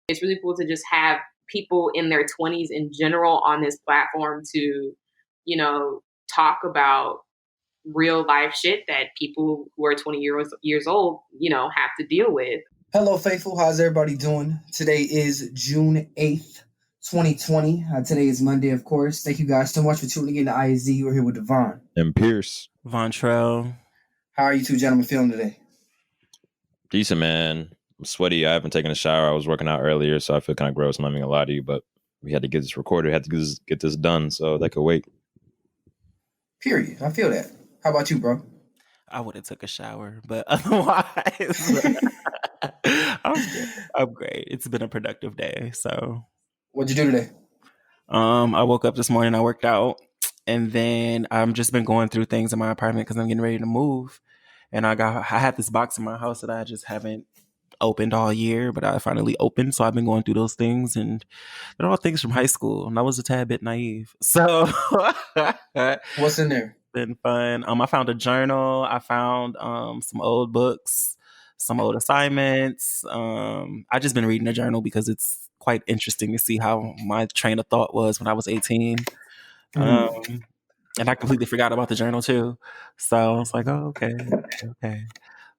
It's really cool to just have people in their 20s in general on this platform to, talk about real life shit that people who are 20 years old, have to deal with. Hello, faithful. How's everybody doing? Today is June 8th, 2020. Today is Monday, of course. Thank you guys so much for tuning in to IZ. We're here with Devonn and Pierce. Vontrell. How are you two gentlemen feeling today? Decent, man. I'm sweaty. I haven't taken a shower. I was working out earlier, so I feel kind of gross. I'm not even gonna lie to you, but we had to get this recorded. Had to get this done, so that could wait. Period. I feel that. How about you, bro? I would have took a shower, but otherwise, I'm great. It's been a productive day. So, what'd you do today? I woke up this morning. I worked out, and then I've just been going through things in my apartment because I'm getting ready to move. And I had this box in my house that I just haven't opened all year, but I finally opened. So I've been going through those things, and they're all things from high school. And I was a tad bit naive. So, what's in there? Been fun. I found a journal. I found some old books, some old assignments. I just been reading a journal because it's quite interesting to see how my train of thought was when I was 18. And I completely forgot about the journal too. So I was like, oh, okay.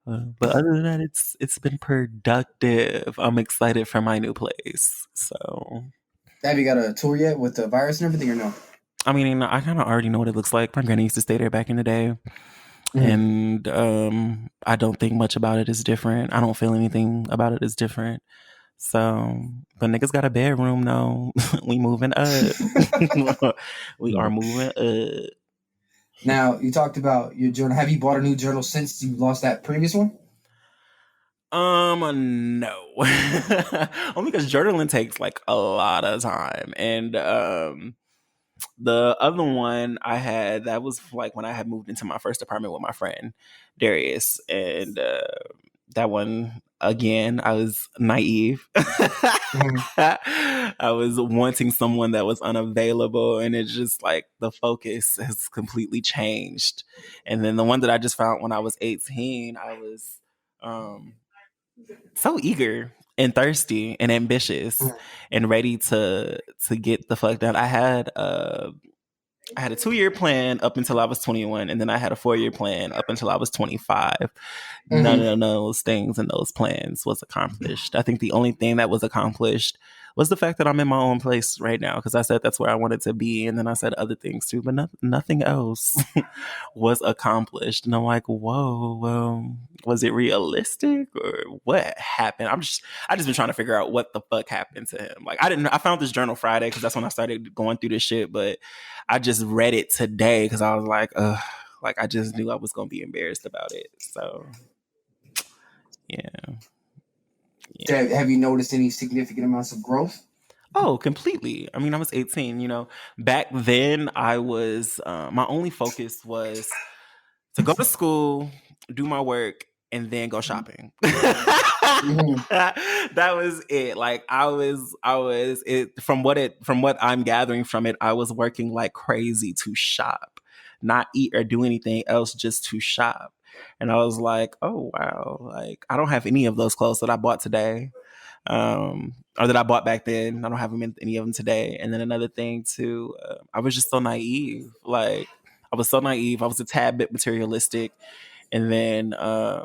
But other than that, it's been productive. I'm excited for my new place. So, have you got a tour yet with the virus and everything, or no? I mean, I kind of already know what it looks like. My granny used to stay there back in the day. And I don't think much about it is different. I don't feel anything about it is different. So, but niggas got a bedroom now. We moving up. We are moving up. Now, you talked about your journal. Have you bought a new journal since you lost that previous one? No. Only because journaling takes like a lot of time. And the other one I had, that was like when I had moved into my first apartment with my friend Darius. And that one, again, I was naive. I was wanting someone that was unavailable, and it's just like the focus has completely changed. And then the one that I just found when I was 18, I was so eager and thirsty and ambitious and ready to get the fuck done. I had a 2-year plan up until I was 21, and then I had a 4-year plan up until I was 25. None of those things and those plans was accomplished. I think the only thing that was accomplished was the fact that I'm in my own place right now, because I said that's where I wanted to be, and then I said other things too, but nothing else was accomplished. And I'm like, whoa, was it realistic or what happened? I just been trying to figure out what the fuck happened to him. Like, I found this journal Friday because that's when I started going through this shit, but I just read it today because I was like, I just knew I was gonna be embarrassed about it. So, yeah. Have you noticed any significant amounts of growth? Oh, completely. I mean, I was 18, Back then, I was, my only focus was to go to school, do my work, and then go shopping. That was it. Like, from what I'm gathering from it, I was working like crazy to shop, not eat or do anything else, just to shop. And I was like, oh, wow. Like, I don't have any of those clothes that I bought today. Or that I bought back then. I don't have any of them today. And then another thing too, I was just so naive. Like, I was so naive. I was a tad bit materialistic. And then I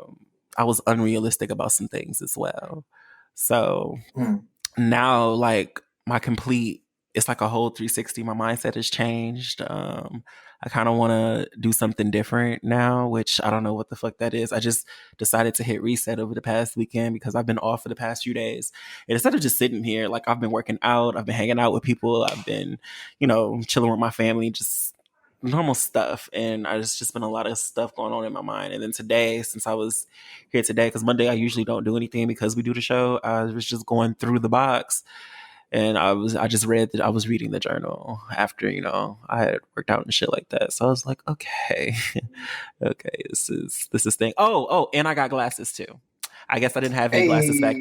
was unrealistic about some things as well. So now, like, it's like a whole 360. My mindset has changed. I kind of want to do something different now, which I don't know what the fuck that is. I just decided to hit reset over the past weekend because I've been off for the past few days. And instead of just sitting here, like, I've been working out, I've been hanging out with people, I've been, chilling with my family, just normal stuff. And there's just been a lot of stuff going on in my mind. And then today, since I was here today, because Monday I usually don't do anything because we do the show, I was just going through the box. And I was reading the journal after, I had worked out and shit like that. So I was like, okay, this is thing. Oh, and I got glasses too. I guess I didn't have any glasses back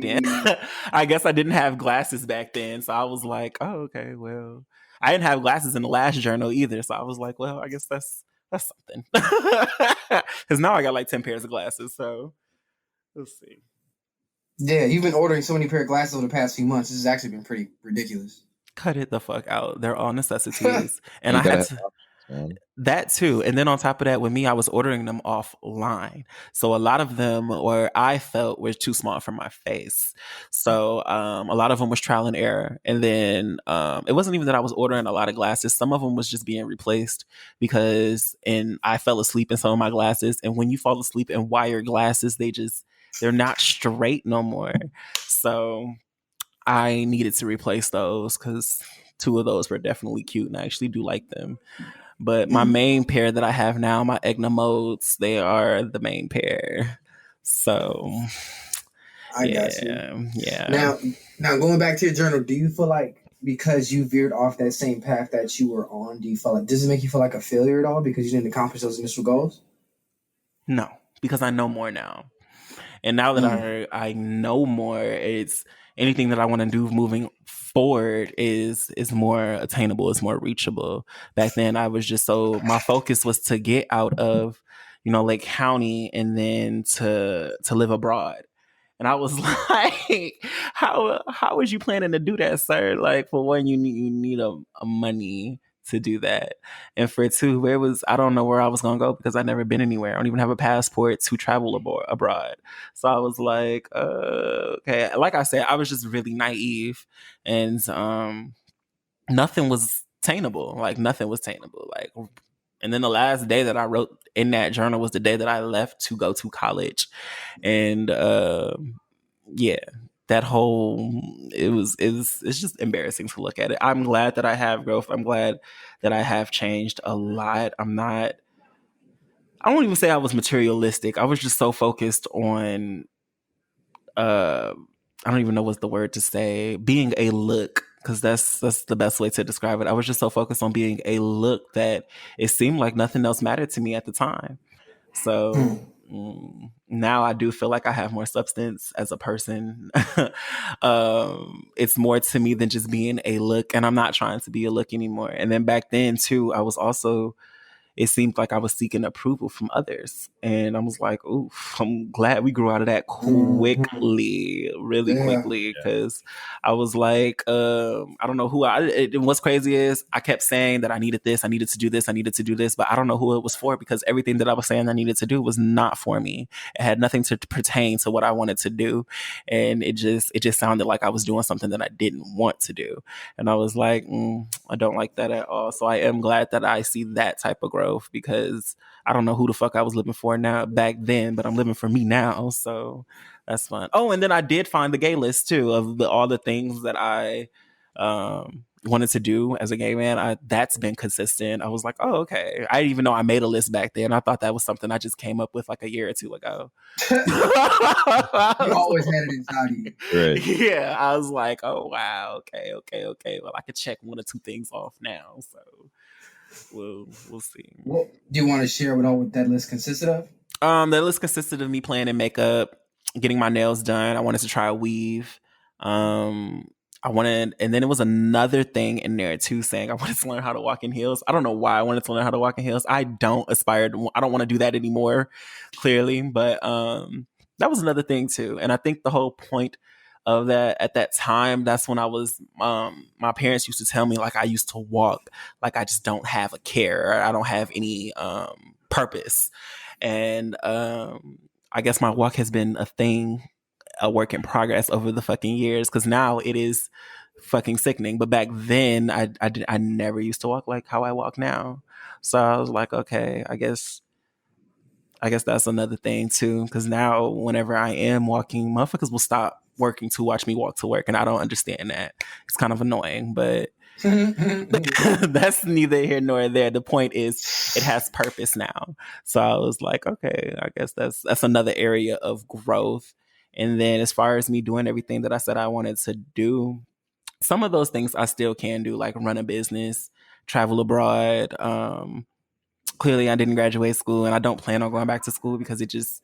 then. So I was like, oh, okay, well, I didn't have glasses in the last journal either. So I was like, well, I guess that's something. Because now I got like 10 pairs of glasses. So we'll see. Yeah, you've been ordering so many pair of glasses over the past few months. This has actually been pretty ridiculous. Cut it the fuck out. They're all necessities. And You I gotta had have to options, man. that too. And then on top of that, with me, I was ordering them offline. So a lot of them were I felt were too small for my face. So a lot of them was trial and error. And then it wasn't even that I was ordering a lot of glasses. Some of them was just being replaced because and I fell asleep in some of my glasses. And when you fall asleep in wired glasses, they're not straight no more. So I needed to replace those because two of those were definitely cute and I actually do like them. But my main pair that I have now, my Egna modes, they are the main pair. So I got you. Yeah. Now going back to your journal, do you feel like because you veered off that same path that you were on, do you feel like does it make you feel like a failure at all because you didn't accomplish those initial goals? No, because I know more now. And now that I know more, it's anything that I want to do moving forward is more attainable, it's more reachable. Back then I was just my focus was to get out of, Lake County and then to live abroad. And I was like, how was you planning to do that, sir? Like for one, you need a money to do that. And for two, I don't know where I was gonna go because I'd never been anywhere. I don't even have a passport to travel abroad. So I was like, okay. Like I said, I was just really naive and nothing was attainable. Like nothing was attainable. Like and then the last day that I wrote in that journal was the day that I left to go to college. And yeah, that whole it's just embarrassing to look at it. I'm glad that I have growth. I'm glad that I have changed a lot. I won't even say I was materialistic. I was just so focused on I don't even know what's the word to say, being a look, because that's the best way to describe it. I was just so focused on being a look that it seemed like nothing else mattered to me at the time. So now I do feel like I have more substance as a person. It's more to me than just being a look, and I'm not trying to be a look anymore. And then back then too, it seemed like I was seeking approval from others. And I was like, oof, I'm glad we grew out of that really quickly. Because I was like, I don't know who what's crazy is I kept saying that I needed this, I needed to do this, I needed to do this, but I don't know who it was for because everything that I was saying I needed to do was not for me. It had nothing to pertain to what I wanted to do. And it just sounded like I was doing something that I didn't want to do. And I was like, I don't like that at all. So I am glad that I see that type of growth because I don't know who the fuck I was living for now back then, but I'm living for me now. So that's fun. Oh, and then I did find the gay list too of all the things that I wanted to do as a gay man. That's been consistent. I was like, oh, okay. I didn't even know I made a list back then. I thought that was something I just came up with like a year or two ago. You always had it inside of you. Right. Yeah, I was like, oh wow, okay. Well, I could check one or two things off now. So we'll see. Well, do you want to share what that list consisted of? That list consisted of me playing in makeup, getting my nails done. I wanted to try a weave. And then it was another thing in there too, saying I wanted to learn how to walk in heels. I don't know why I wanted to learn how to walk in heels. I don't want to do that anymore, clearly. But that was another thing too. And I think the whole point of that at that time, that's when I was, my parents used to tell me like I used to walk like I just don't have a care. I don't have any purpose. And I guess my walk has been a work in progress over the fucking years because now it is fucking sickening. But back then I never used to walk like how I walk now. So I was like, okay, I guess that's another thing too. Because now whenever I am walking, motherfuckers will stop working to watch me walk to work. And I don't understand that. It's kind of annoying, but that's neither here nor there. The point is it has purpose now. So I was like, okay, I guess that's another area of growth. And then as far as me doing everything that I said I wanted to do, some of those things I still can do, like run a business, travel abroad. Clearly I didn't graduate school and I don't plan on going back to school because it just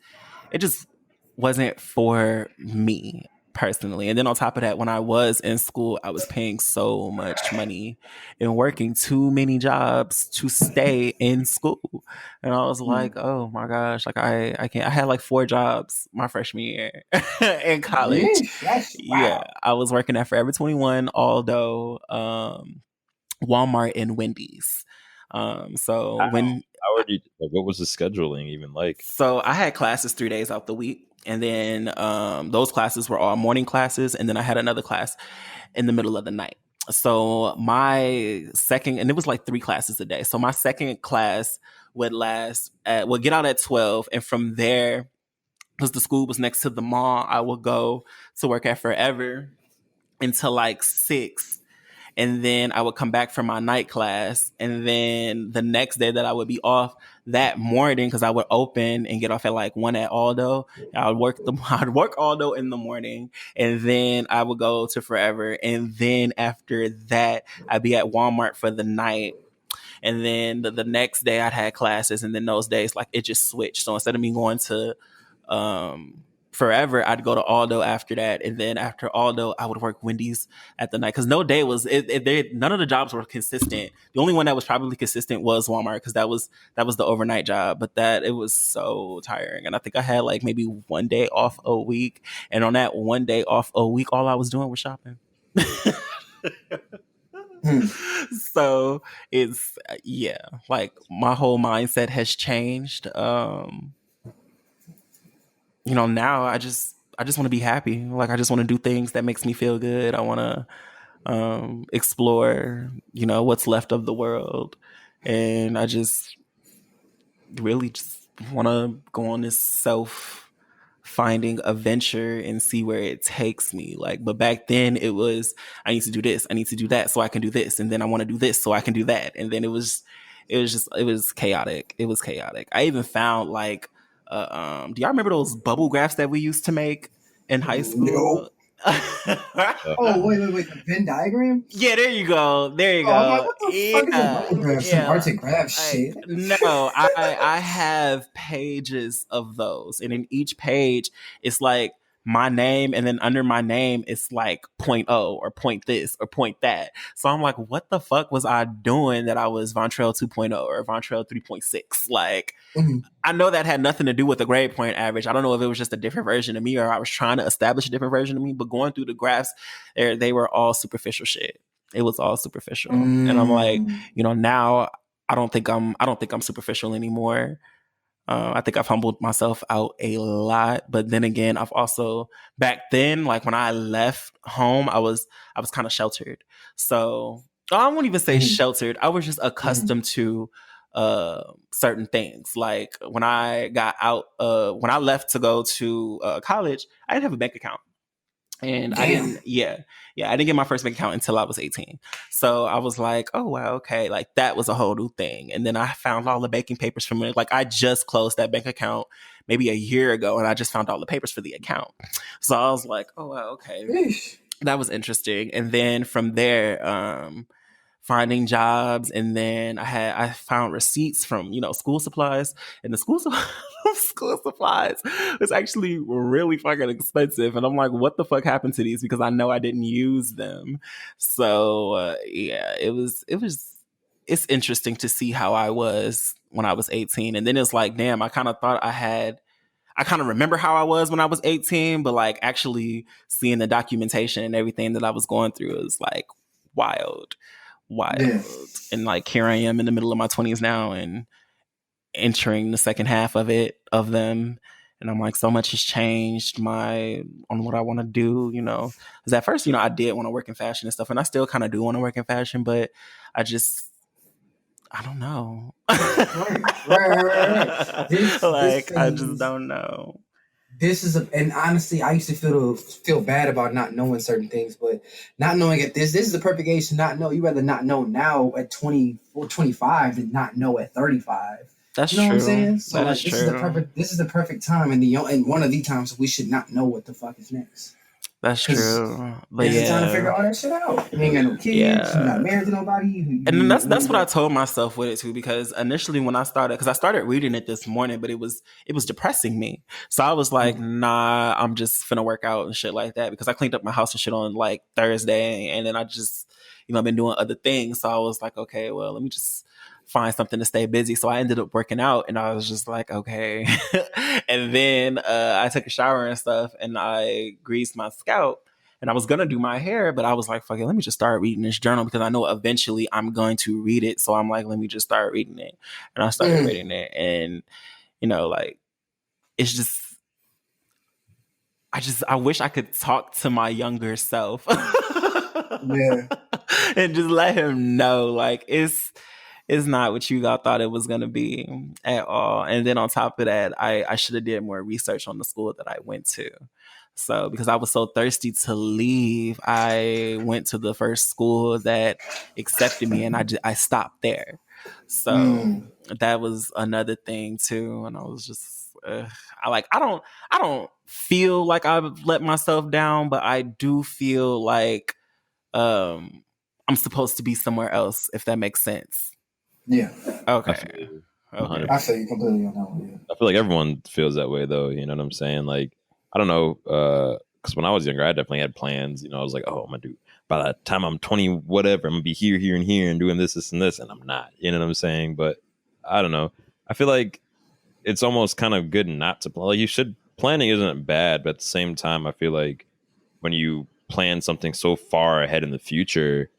wasn't for me personally. And then on top of that, when I was in school, I was paying so much money and working too many jobs to stay in school. And I was like, oh my gosh, like I can't. I had like 4 jobs my freshman year in college. Yeah, I was working at Forever 21, Aldo, Walmart, and Wendy's. So when what was the scheduling even like? So I had classes 3 days out the week, and then those classes were all morning classes, and then I had another class in the middle of the night. So my second, and it was like 3 classes a day. So my second class would get out at 12, and from there, because the school was next to the mall, I would go to work at Forever until like 6. And then I would come back from my night class. And then the next day that I would be off that morning, because I would open and get off at like 1 at Aldo. I'd work Aldo in the morning. And then I would go to Forever. And then after that, I'd be at Walmart for the night. And then the next day I'd had classes. And then those days, like, it just switched. So instead of me going to Forever, I'd go to Aldo after that, and then after Aldo, I would work Wendy's at the night, because no day was none of the jobs were consistent. The only one that was probably consistent was Walmart, because that was the overnight job, but it was so tiring. And I think I had like maybe 1 day off a week, and on that 1 day off a week, all I was doing was shopping. So it's like my whole mindset has changed. Now I just want to be happy. Like, I just want to do things that makes me feel good. I want to explore, what's left of the world. And I just really just want to go on this self-finding adventure and see where it takes me. Like, but back then it was, I need to do this, I need to do that so I can do this. And then I want to do this so I can do that. And then it was chaotic. It was chaotic. I even found like, do y'all remember those bubble graphs that we used to make in high school? Oh, wait. The Venn diagram? Yeah, there you go. I'm like, what the fuck is a bubble graph? Some arts and crafts shit. No, I have pages of those. And in each page, it's like my name, and then under my name it's like .0 or point this or point that. So I'm like, what the fuck was I doing that I was Vontrell 2.0 or Vontrell 3.6? Like, I know that had nothing to do with the grade point average. I don't know if it was just a different version of me, or I was trying to establish a different version of me, but going through the graphs, they were all superficial shit. It was all superficial. And I'm like, now I don't think I'm superficial anymore. I think I've humbled myself out a lot, but then again, I've also, back then, like when I left home, I was kind of sheltered. So I won't even say sheltered. I was just accustomed to certain things. Like when I got out, when I left to go to college, I didn't have a bank account. And I didn't get my first bank account until I was 18. So I was like, oh, wow, okay. Like, that was a whole new thing. And then I found all the banking papers from it. Like, I just closed that bank account maybe a year ago, and I just found all the papers for the account. So I was like, oh, wow, okay. Eesh. That was interesting. And then from there, finding jobs, and then I found receipts from school supplies, and the school supplies was actually really fucking expensive, and I'm like, what the fuck happened to these? Because I know I didn't use them. So it's interesting to see how I was when I was 18, and then it's like, damn, I kind of remember how I was when I was 18, but like actually seeing the documentation and everything that I was going through is like wild. Yeah. And like, here I am in the middle of my 20s now and entering the second half of them, and I'm like, so much has changed on what I want to do, because at first, I did want to work in fashion and stuff, and I still kind of do want to work in fashion, but I don't know. Right. I just don't know. And honestly, I used to feel bad about not knowing certain things, but not knowing it. This is the perfect age to not know. You rather not know now at 24, 25 than not know at 35. That's true. What I'm saying? So this is the perfect time, and one of the times we should not know what the fuck is next. That's true. But It's yeah, time to figure all that shit out. You ain't got no kids. You're not married to nobody. And then that's what I told myself with it too, because initially when I started reading it this morning, but it was depressing me. So I was like, nah, I'm just finna work out and shit like that, because I cleaned up my house and shit on like Thursday, and then I just, I've been doing other things. So I was like, okay, well, let me just find something to stay busy. So I ended up working out, and I was just like, okay. And then I took a shower and stuff, and I greased my scalp. And I was going to do my hair, but I was like, fuck it, let me just start reading this journal, because I know eventually I'm going to read it. So I'm like, let me just start reading it. And I started reading it. And, like, it's just, I wish I could talk to my younger self. Yeah. And just let him know, like, it's not what you thought it was going to be at all. And then on top of that, I should have did more research on the school that I went to. So because I was so thirsty to leave, I went to the first school that accepted me, and I stopped there. So that was another thing too. And I was just, I don't feel like I've let myself down, but I do feel like I'm supposed to be somewhere else, if that makes sense. Yeah. Okay. I feel you completely on that one. Yeah. I feel like everyone feels that way, though. You know what I'm saying? Like, I don't know, because when I was younger, I definitely had plans. I was like, oh, I'm gonna do, by the time I'm 20, whatever, I'm gonna be here, here, and here, and doing this, and this, and I'm not. You know what I'm saying? But I don't know. I feel like it's almost kind of good not to plan. Like, you should. Planning isn't bad, but at the same time, I feel like when you plan something so far ahead in the future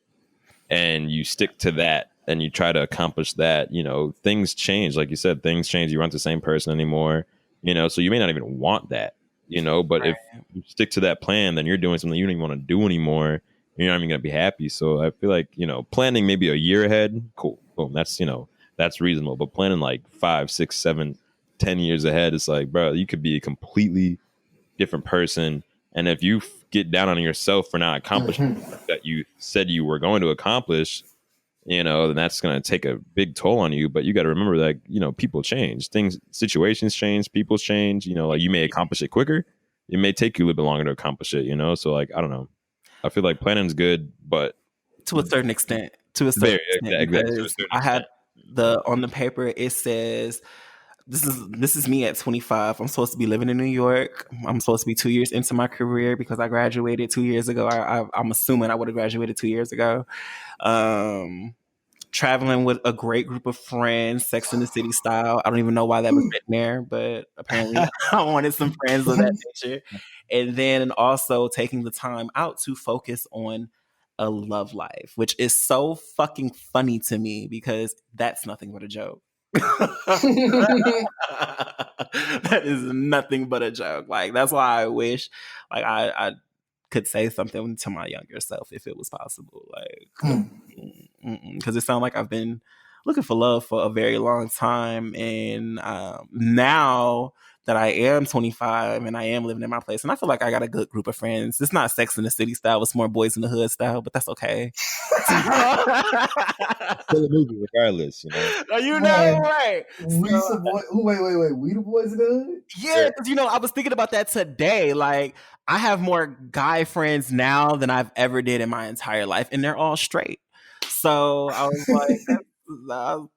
and you stick to that and you try to accomplish that, things change. Like you said, things change. You aren't the same person anymore, so you may not even want that, but if you stick to that plan, then you're doing something you don't even want to do anymore. You're not even going to be happy. So I feel like, planning maybe a year ahead. Cool. Boom. That's, that's reasonable. But planning like 5, 6, 7, 10 years ahead, it's like, bro, you could be a completely different person. And if you get down on yourself for not accomplishing that you said you were going to accomplish, then that's going to take a big toll on you. But you got to remember that, people change, situations change, people change, like you may accomplish it quicker. It may take you a little bit longer to accomplish it, So like, I don't know. I feel like planning's good, but to a certain extent, because I had on the paper, it says, this is me at 25. I'm supposed to be living in New York. I'm supposed to be 2 years into my career because I graduated 2 years ago. I'm assuming I would have graduated 2 years ago. Traveling with a great group of friends, Sex in the City style. I don't even know why that was written there, but apparently I wanted some friends of that nature. And then also taking the time out to focus on a love life, which is so fucking funny to me because that's nothing but a joke. That is nothing but a joke. Like, that's why I wish like I could say something to my younger self if it was possible. Like, because it sounds like I've been looking for love for a very long time, and now that I am 25 and I am living in my place, and I feel like I got a good group of friends. It's not Sex in the City style; it's more Boys in the Hood style, but that's okay. Still a movie, regardless. You know, right? We some boy. Wait. We the Boys in the Hood? Yeah, because I was thinking about that today. Like, I have more guy friends now than I've ever did in my entire life, and they're all straight. So I was like,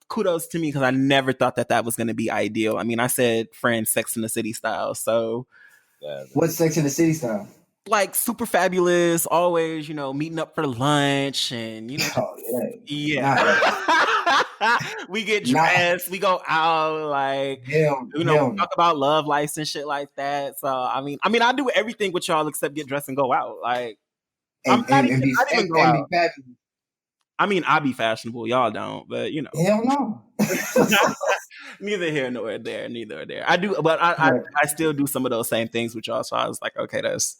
kudos to me, because I never thought that was going to be ideal. I mean, I said friends, Sex in the City style. So, what's Sex in the City style? Like, super fabulous, always, meeting up for lunch, and we get dressed, we go out, like, talk about love lives and shit like that. So I mean, I do everything with y'all except get dressed and go out. Like, I mean, I be fashionable, y'all don't, but hell no. Neither here nor there. I do, but I still do some of those same things with y'all. So I was like, okay, that's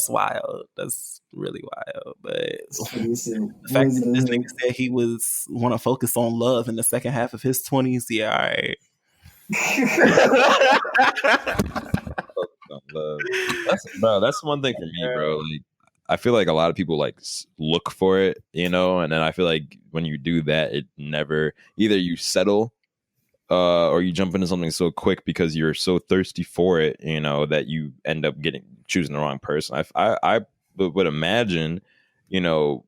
wild. That's really wild. But the fact that this nigga said he want to focus on love in the second half of his 20s, yeah, all right. Love. That's one thing for me, bro. Like, I feel like a lot of people like look for it, and then I feel like when you do that, it never, either you settle or you jump into something so quick because you're so thirsty for it, you know, that you end up choosing the wrong person. I would imagine, you know,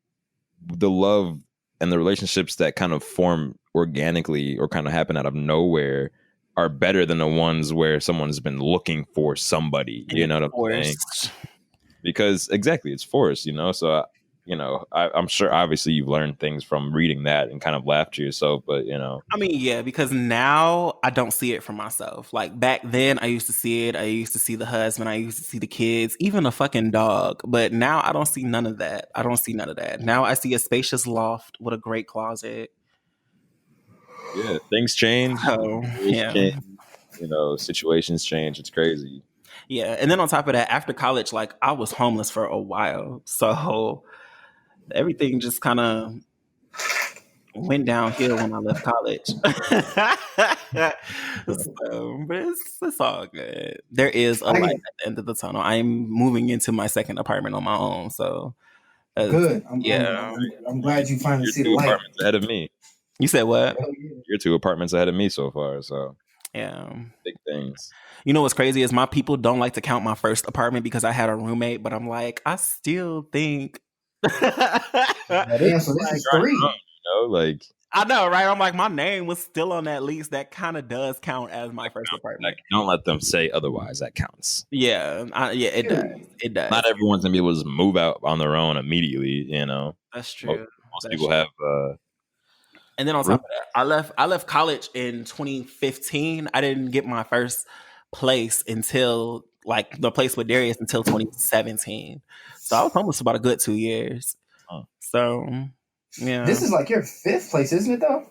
the love and the relationships that kind of form organically or kind of happen out of nowhere are better than the ones where someone's been looking for somebody. You know what I'm saying? Because exactly, it's forced, you know. So, you know, I'm sure obviously you've learned things from reading that and kind of laughed to yourself, but you know, I mean, yeah, because now I don't see it for myself. Like back then, I used to see it. I used to see the husband. I used to see the kids, even a fucking dog. But now I don't see none of that. I don't see none of that. Now I see a spacious loft with a great closet. yeah, things change. Oh, yeah. Change, you know, situations change. It's crazy. Yeah. And then on top of that, after college, like I was homeless for a while. So everything just kind of went downhill when I left college. So, but it's all good. There is a light at the end of the tunnel. I'm moving into my second apartment on my own. So Good. yeah. I'm glad you finally You're see the 2 light. apartments ahead of me. You said what? You're 2 apartments ahead of me so far. So Yeah. big things. You know what's crazy is my people don't like to count my first apartment because I had a roommate, but I'm like, I still think. Damn, so this is 3. You know, like I know, right? I'm like, my name was still on that lease. That kind of does count as my first apartment. like, don't let them say otherwise. That counts. Yeah, yeah, it does. It does. Not everyone's gonna be able to just move out on their own immediately. You know, That's true. most people have. And then on top of that, I left college in 2015. I didn't get my first place until like the place with Darius until 2017. So I was homeless for about a good 2 years. Huh. So yeah, This is like your 5th place, isn't it though?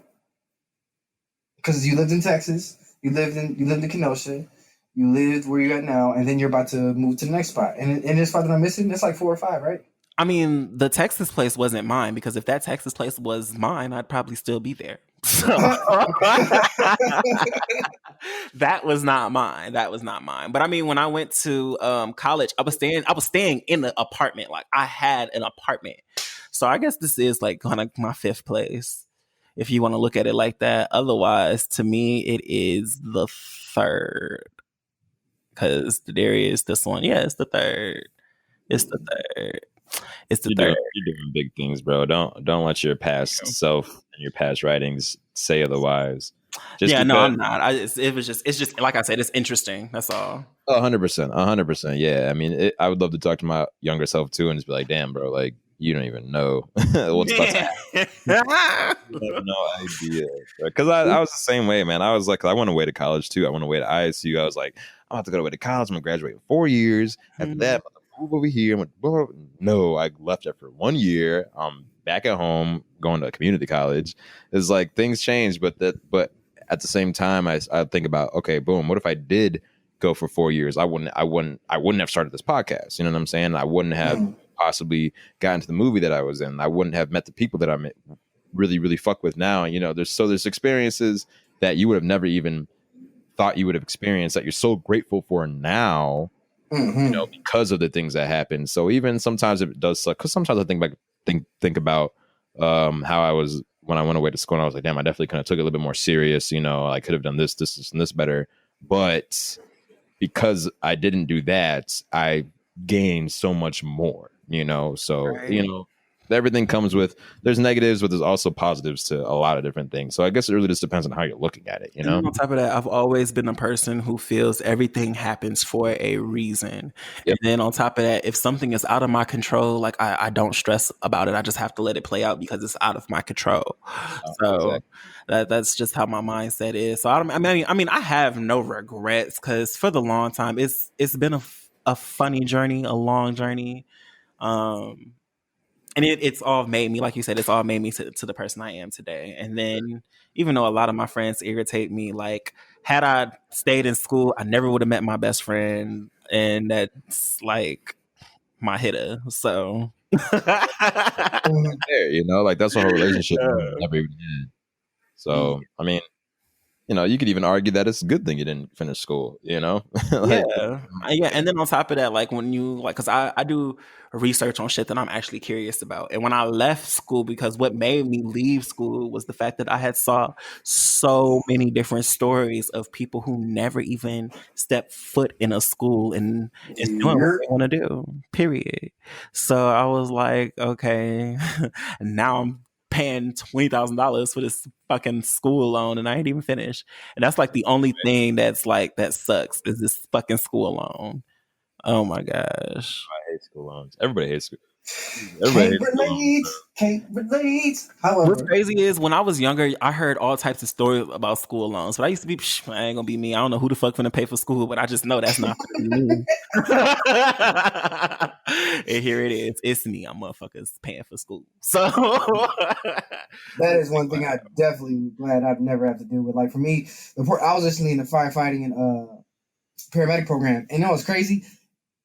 Because you lived in Texas, you lived in Kenosha, you lived where you're at now, and then you're about to move to the next spot. And this spot that I'm missing, it's like 4 or 5, right? I mean, the Texas place wasn't mine because if that Texas place was mine, I'd probably still be there. So that was not mine. That was not mine. But I mean, when I went to college, I was staying in the apartment. Like I had an apartment. So I guess this is like kind of my 5th place, if you want to look at it like that. Otherwise, to me, it is the 3rd. Because Darius, this one, yeah, it's the 3rd. It's the 3rd. It's the 3rd. You're doing big things, bro. Don't let your past self and your past writings say otherwise. No, I'm not. It's just like I said, it's interesting. That's all. 100%. Yeah, I mean, I would love to talk to my younger self too, and just be like, "Damn, bro, like you don't even know what's about to happen." You have no idea. Because I was the same way, man. I was like, I went away to college too. I went away to ISU. I was like, I'm about to go away to college. I'm gonna graduate in 4 years. After that, I'm gonna move over here. No, I left after 1 year. I'm back at home, going to community college. It's like things change, but at the same time, I think about, okay, boom. What if I did go for 4 years? I wouldn't have started this podcast. You know what I'm saying? I wouldn't have possibly gotten to the movie that I was in. I wouldn't have met the people that I'm really, really fuck with now. You know, there's experiences that you would have never even thought you would have experienced that you're so grateful for now. You know, because of the things that happen. So even sometimes it does suck. Because sometimes I think about how I was when I went away to school. And I was like, damn, I definitely kind of took it a little bit more serious. You know, I could have done this, and this better. But because I didn't do that, I gained so much more. You know, so you know, everything comes with, there's negatives, but there's also positives to a lot of different things. So I guess it really just depends on how you're looking at it, you know? And on top of that, I've always been a person who feels everything happens for a reason. Yep. And then on top of that, if something is out of my control, like I don't stress about it. I just have to let it play out because it's out of my control. So that's just how my mindset is. So I mean, I have no regrets because for the long time, it's been a funny journey, a long journey. And it's all made me, like you said, it's all made me to the person I am today. And then even though a lot of my friends irritate me, like had I stayed in school, I never would have met my best friend. And that's like my hitter. So, you know, like that's a whole relationship never even had. So, I mean, you could even argue that it's a good thing you didn't finish school, like, yeah. And then on top of that, like when you like, because I do research on shit that I'm actually curious about. And when I left school, because what made me leave school was the fact that I had saw so many different stories of people who never even stepped foot in a school and is doing what they want to do, period. So I was like, okay, now I'm paying $20,000 for this fucking school loan and I ain't even finished. And that's like the only thing that's like that sucks is this fucking school loan. Oh my gosh. I hate school loans. Everybody hates school. Can't relate. However, What's crazy is when I was younger, I heard all types of stories about school loans. But I used to be, I ain't gonna be me. I don't know who the fuck finna pay for school, but I just know that's not gonna be me. And here it is. It's me. I'm motherfuckers paying for school. So that is one thing I definitely glad I've never had to deal with. Like for me, I was listening in the firefighting and paramedic program, and that was crazy.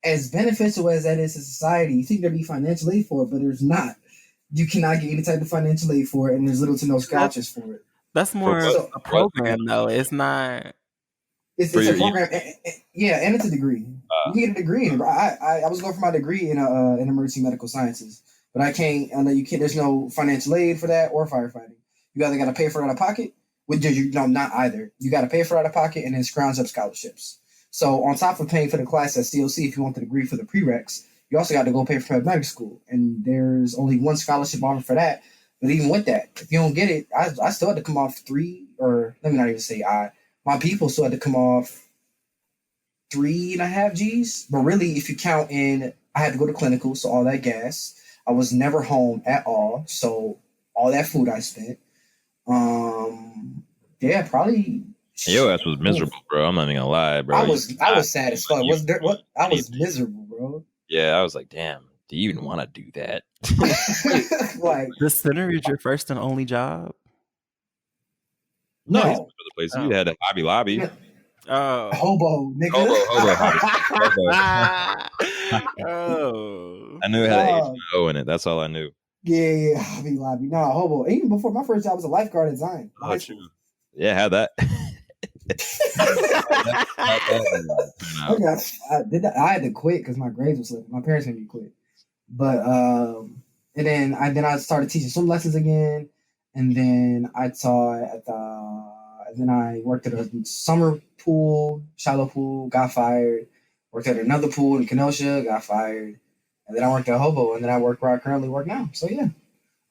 As beneficial as that is to society, you think there'd be financial aid for it, but there's not. You cannot get any type of financial aid for it, and there's little to no scholarships for it. That's more a program, though. It's not. It's a program, and it's a degree. You get a degree in it. I was going for my degree in emergency medical sciences, but I can't. You can't. There's no financial aid for that or firefighting. You either got to pay for it out of pocket, not either. You got to pay for it out of pocket, and then scrounge up scholarships. So on top of paying for the class at COC, if you want the degree for the prereqs, you also got to go pay for paramedic school. And there's only one scholarship offer for that. But even with that, if you don't get it, I still had to come off my people still had to come off 3.5 G's. But really, if you count in, I had to go to clinical, so all that gas. I was never home at all. So all that food I spent. Probably... Your ass was miserable, bro. I'm not even gonna lie, bro. I was sad as fuck. I was miserable, bro. Yeah, I was like, damn, do you even want to do that? Like the center is your first and only job? No, he's for the place. You had a Hobby Lobby. Hobo, nigga. Hobo. Oh. I knew it had an H-O in it. That's all I knew. Yeah, Hobby Lobby. Nah, Hobo. Even before my first job was a lifeguard at Zion. Oh, true. Yeah, had that. I had to quit because my grades were slipping. My parents made me quit. But and then I started teaching swim lessons again, and then I taught at and then I worked at a summer pool, shallow pool, got fired. Worked at another pool in Kenosha, got fired, and then I worked at Hobo, and then I work where I currently work now. So yeah.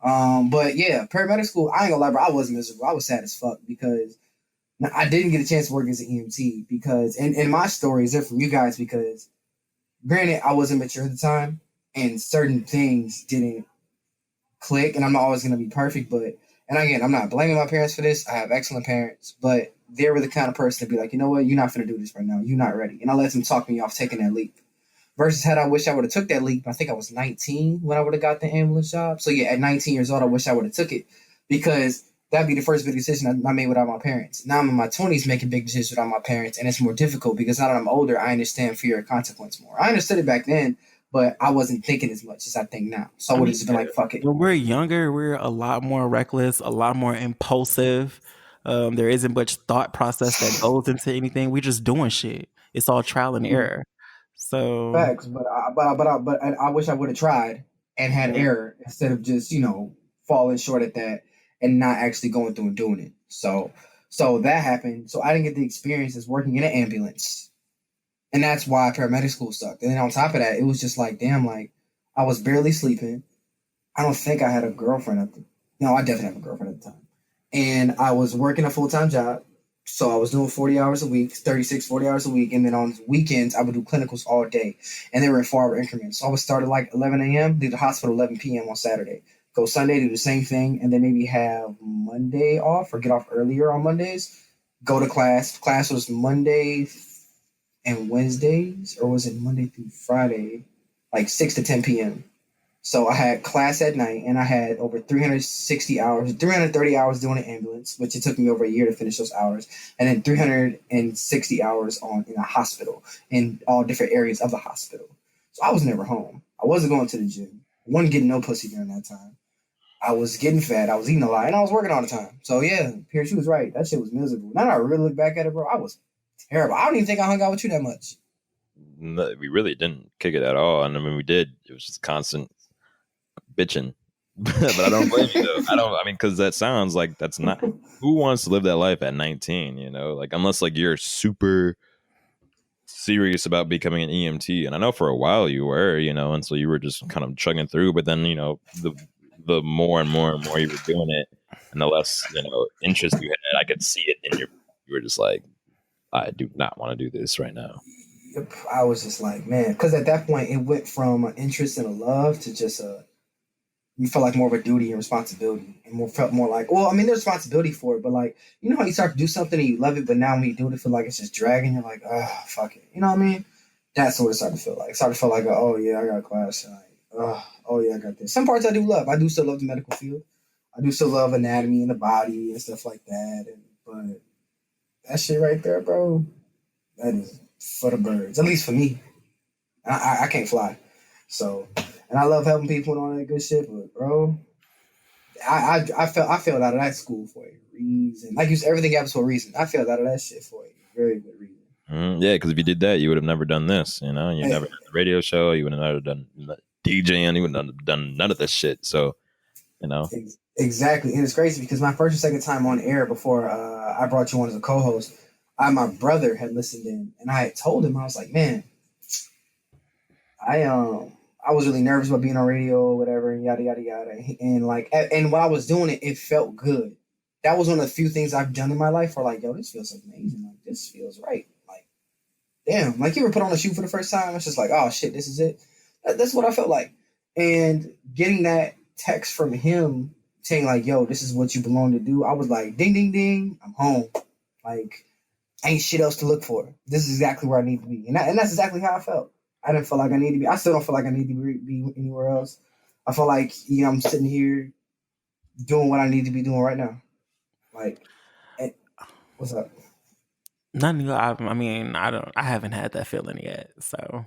But yeah, paramedic school. I ain't gonna lie, bro. I was miserable. I was sad as fuck because I didn't get a chance to work as an EMT because, and my story is different from you guys because, granted, I wasn't mature at the time and certain things didn't click, and I'm not always going to be perfect, but, and again, I'm not blaming my parents for this. I have excellent parents, but they were the kind of person to be like, you know what, you're not going to do this right now. You're not ready. And I let them talk me off taking that leap. Versus had I wish I would have took that leap, I think I was 19 when I would have got the ambulance job. So yeah, at 19 years old, I wish I would have took it because that'd be the first big decision I made without my parents. Now I'm in my 20s making big decisions without my parents, and it's more difficult because now that I'm older, I understand fear of consequence more. I understood it back then, but I wasn't thinking as much as I think now. So I would have just been like, fuck it. When we're younger, we're a lot more reckless, a lot more impulsive. There isn't much thought process that goes into anything. We're just doing shit. It's all trial and error. So facts, but I wish I would have tried and had error instead of just falling short at that and not actually going through and doing it. So that happened. So I didn't get the experience as working in an ambulance, and that's why paramedic school sucked. And then on top of that, it was just like, damn, like I was barely sleeping. I don't think I had a girlfriend no, I definitely have a girlfriend at the time, and I was working a full-time job. So I was doing 40 hours a week, 40 hours a week. And then on weekends, I would do clinicals all day. And they were in 4-hour increments. So I would start at like 11 a.m., leave the hospital 11 p.m. on Saturday. Go Sunday, do the same thing. And then maybe have Monday off or get off earlier on Mondays. Go to class. Class was Monday and Wednesdays. Or was it Monday through Friday? Like 6 to 10 p.m. So I had class at night, and I had over 330 hours doing an ambulance, which it took me over a year to finish those hours, and then 360 hours in a hospital in all different areas of the hospital. So I was never home. I wasn't going to the gym. I wasn't getting no pussy during that time. I was getting fat. I was eating a lot, and I was working all the time. So yeah, Pierce, she was right. That shit was miserable. Now that I really look back at it, bro, I was terrible. I don't even think I hung out with you that much. No, we really didn't kick it at all, and I mean we did. It was just constant bitching. But I don't blame you though. I mean, because that sounds like that's not who wants to live that life at 19. You know, like unless like you're super serious about becoming an EMT, and I know for a while you were, you know, and so you were just kind of chugging through. But then, you know, the more and more and more you were doing it, and the less, you know, interest you had, I could see it in your. You were just like, I do not want to do this right now. Yep, I was just like, man, because at that point it went from an interest and a love to just you felt like more of a duty and responsibility, and felt more like, well, I mean, there's responsibility for it, but like, you know how you start to do something and you love it, but now when you do it, it feel like it's just dragging. You're like, oh, fuck it. You know what I mean? That's what it started to feel like. It started to feel like, oh yeah, I got a class. Like, oh yeah, I got this. Some parts I do love. I do still love the medical field. I do still love anatomy and the body and stuff like that. But that shit right there, bro, that is for the birds. At least for me. I can't fly, so. And I love helping people and all that good shit, but bro, I failed out of that school for a reason. Like you said, everything happens for a reason. I failed out of that shit for a very good reason. Yeah, because if you did that, you would have never done this. You know, you never done the radio show. You would have never done DJing. You would have done none of this shit. So, you know, exactly. And it's crazy because my first or second time on air before I brought you on as a co-host, my brother had listened in, and I had told him, I was like, man, I was really nervous about being on radio or whatever, and yada yada yada. And like, and while I was doing it, it felt good. That was one of the few things I've done in my life where like, yo, this feels amazing. Like, this feels right. Like, damn. Like, you ever put on a shoe for the first time? It's just like, oh shit, this is it. That's what I felt like. And getting that text from him saying like, yo, this is what you belong to do. I was like, ding ding ding, I'm home. Like, ain't shit else to look for. This is exactly where I need to be, and that's exactly how I felt. I didn't feel like I need to be. I still don't feel like I need to be anywhere else. I feel like, you know, I'm sitting here doing what I need to be doing right now. Like, what's up? Nothing. I mean, I haven't had that feeling yet. So,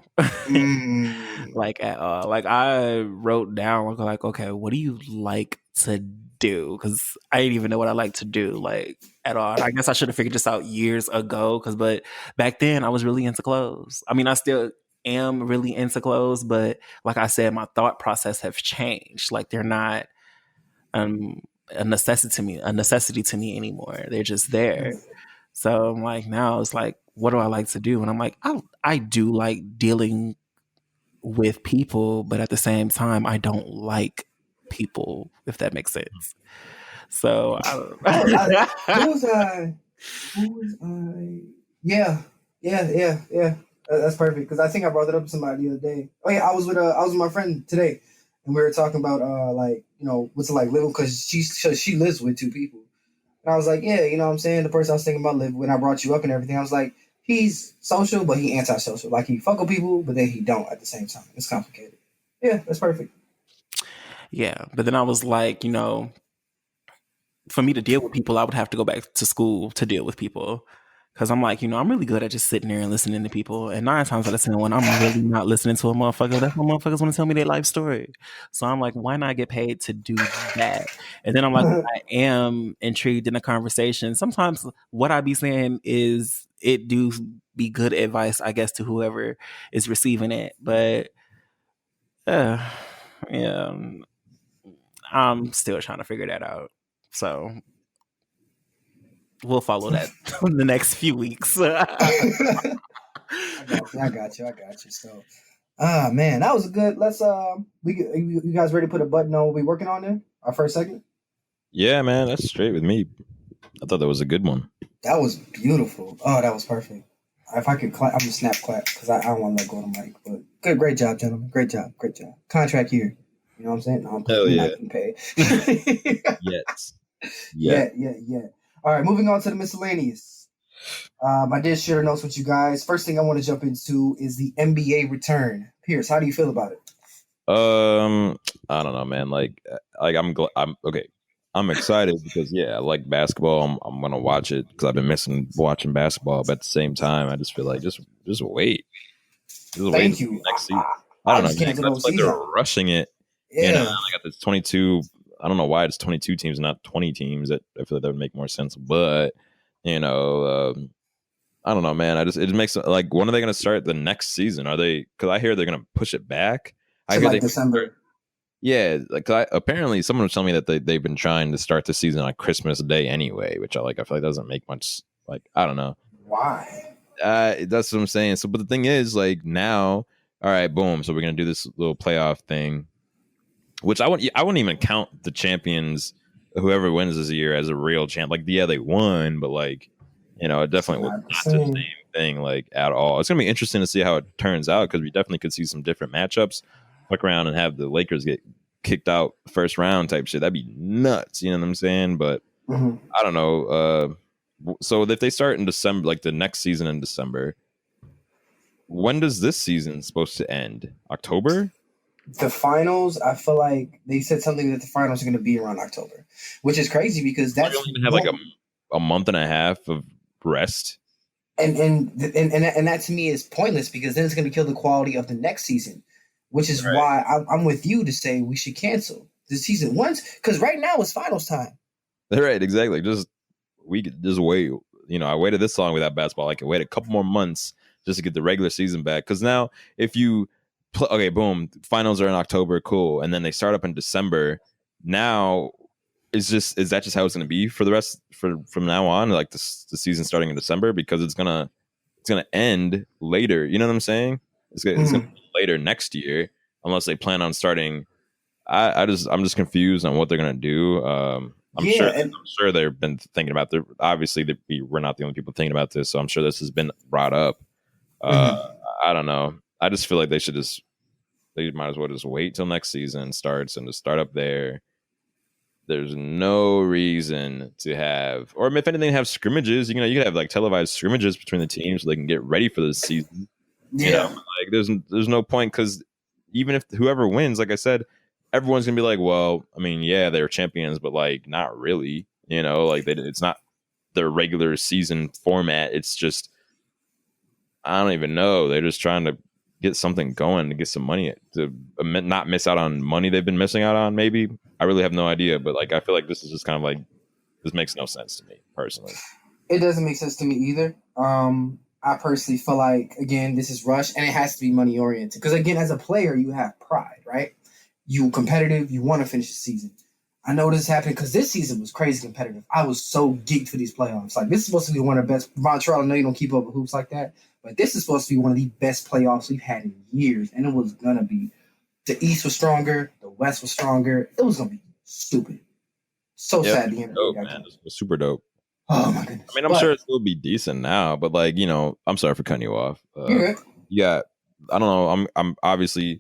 like at all. Like I wrote down like, okay, what do you like to do? Because I didn't even know what I like to do like at all. I guess I should have figured this out years ago. But back then I was really into clothes. I mean, I still am really into clothes, but like I said, my thought process have changed. Like they're not a necessity to me anymore. They're just there. So I'm like, now it's like, what do I like to do? And I'm like, I do like dealing with people, but at the same time, I don't like people, if that makes sense. So Yeah. That's perfect, because I think I brought that up to somebody the other day. Oh yeah, I was with my friend today, and we were talking about like, you know, what's it like living, because she lives with two people, and I was like, yeah, you know what I'm saying, the person I was thinking about living when I brought you up and everything, I was like, he's social but he antisocial, like he fuck with people but then he don't at the same time. It's complicated. Yeah, that's perfect. Yeah, but then I was like, you know, for me to deal with people, I would have to go back to school to deal with people. Because I'm like, you know, I'm really good at just sitting there and listening to people. And 9 times out of 10, when I'm really not listening to a motherfucker, that's when motherfuckers want to tell me their life story. So I'm like, why not get paid to do that? And then I'm like, I am intrigued in a conversation. Sometimes what I be saying is it do be good advice, I guess, to whoever is receiving it. But yeah, I'm still trying to figure that out. So we'll follow that in the next few weeks. I got you. So, man, that was a good. Let's you guys ready to put a button on what we working on there? Our first segment. Yeah, man, that's straight with me. I thought that was a good one. That was beautiful. Oh, that was perfect. If I could clap, I'm gonna snap clap because I don't want to let go of the mic. But great job, gentlemen. Great job. Contract here. You know what I'm saying? No, hell yeah. Not getting paid. Yes. Yeah. All right, moving on to the miscellaneous. I did share notes with you guys. First thing I want to jump into is the NBA return. Pierce, how do you feel about it? I don't know, man. Like I'm okay. I'm excited because I like basketball. I'm gonna watch it because I've been missing watching basketball. But at the same time, I just feel like just wait. Thank you. Next season. I don't know. I feel like they're rushing it. Yeah. You know, I got this 22 I don't know why it's 22 teams, not 20 teams. I feel like that would make more sense. But you know, I don't know, man. It makes like, when are they going to start the next season? Are they? Because I hear they're going to push it back. I hear like December. Yeah, like apparently someone was telling me that they've been trying to start the season on Christmas Day anyway, which I feel like doesn't make much, like, I don't know. Why? That's what I'm saying. So, but the thing is, like, now, all right, boom. So we're gonna do this little playoff thing, which I wouldn't even count the champions, whoever wins this year, as a real champ. Like, yeah, they won, but like, you know, it definitely was not the same thing, like, at all. It's gonna be interesting to see how it turns out, because we definitely could see some different matchups. Fuck around and have the Lakers get kicked out first round type shit. That'd be nuts. You know what I'm saying? But I don't know. So if they start in December, like the next season in December, when does this season supposed to end? October? The finals, I feel like they said something that the finals are going to be around October, which is crazy because that's, we don't even have like a month and a half of rest. And that to me is pointless, because then it's going to kill the quality of the next season, which is why I'm with you to say we should cancel the season once, because right now it's finals time. Right, exactly. We could just wait. You know, I waited this long without basketball. I can wait a couple more months just to get the regular season back. Because now, if you okay, boom, finals are in October, cool, and then they start up in December. Now, is that just how it's going to be for the rest from now on? Like the season starting in December, because it's gonna end later. You know what I'm saying? It's gonna be later next year, unless they plan on starting. I'm just confused on what they're gonna do. I'm sure they've been thinking about this. Obviously, we're not the only people thinking about this, so I'm sure this has been brought up. I don't know. I just feel like they might as well just wait till next season starts and just start up there. There's no reason to have, or if anything, have scrimmages. You know, you could have like televised scrimmages between the teams so they can get ready for the season. Yeah. You know, like there's no point, because even if whoever wins, like I said, everyone's gonna be like, well, I mean, yeah, they're champions, but like not really. You know, like it's not their regular season format. It's just, I don't even know. They're just trying to get something going to get some money, to not miss out on money they've been missing out on. Maybe, I really have no idea, but like I feel like this is just kind of like, this makes no sense to me personally. It doesn't make sense to me either. I personally feel like, again, this is rushed, and it has to be money oriented, because again, as a player, you have pride, right? You competitive, you want to finish the season. I know this is happening because this season was crazy competitive. I was so geeked for these playoffs. Like, this is supposed to be one of the best. Vontrell, I know you don't keep up with hoops like that, but this is supposed to be one of the best playoffs we've had in years, and it was gonna be. The East was stronger, the West was stronger. It was gonna be stupid. So sad the end of it, man. It was super dope. Oh my goodness. I mean, I'm sure it'll be decent now, but like, you know, I'm sorry for cutting you off. Yeah, I don't know. I'm obviously,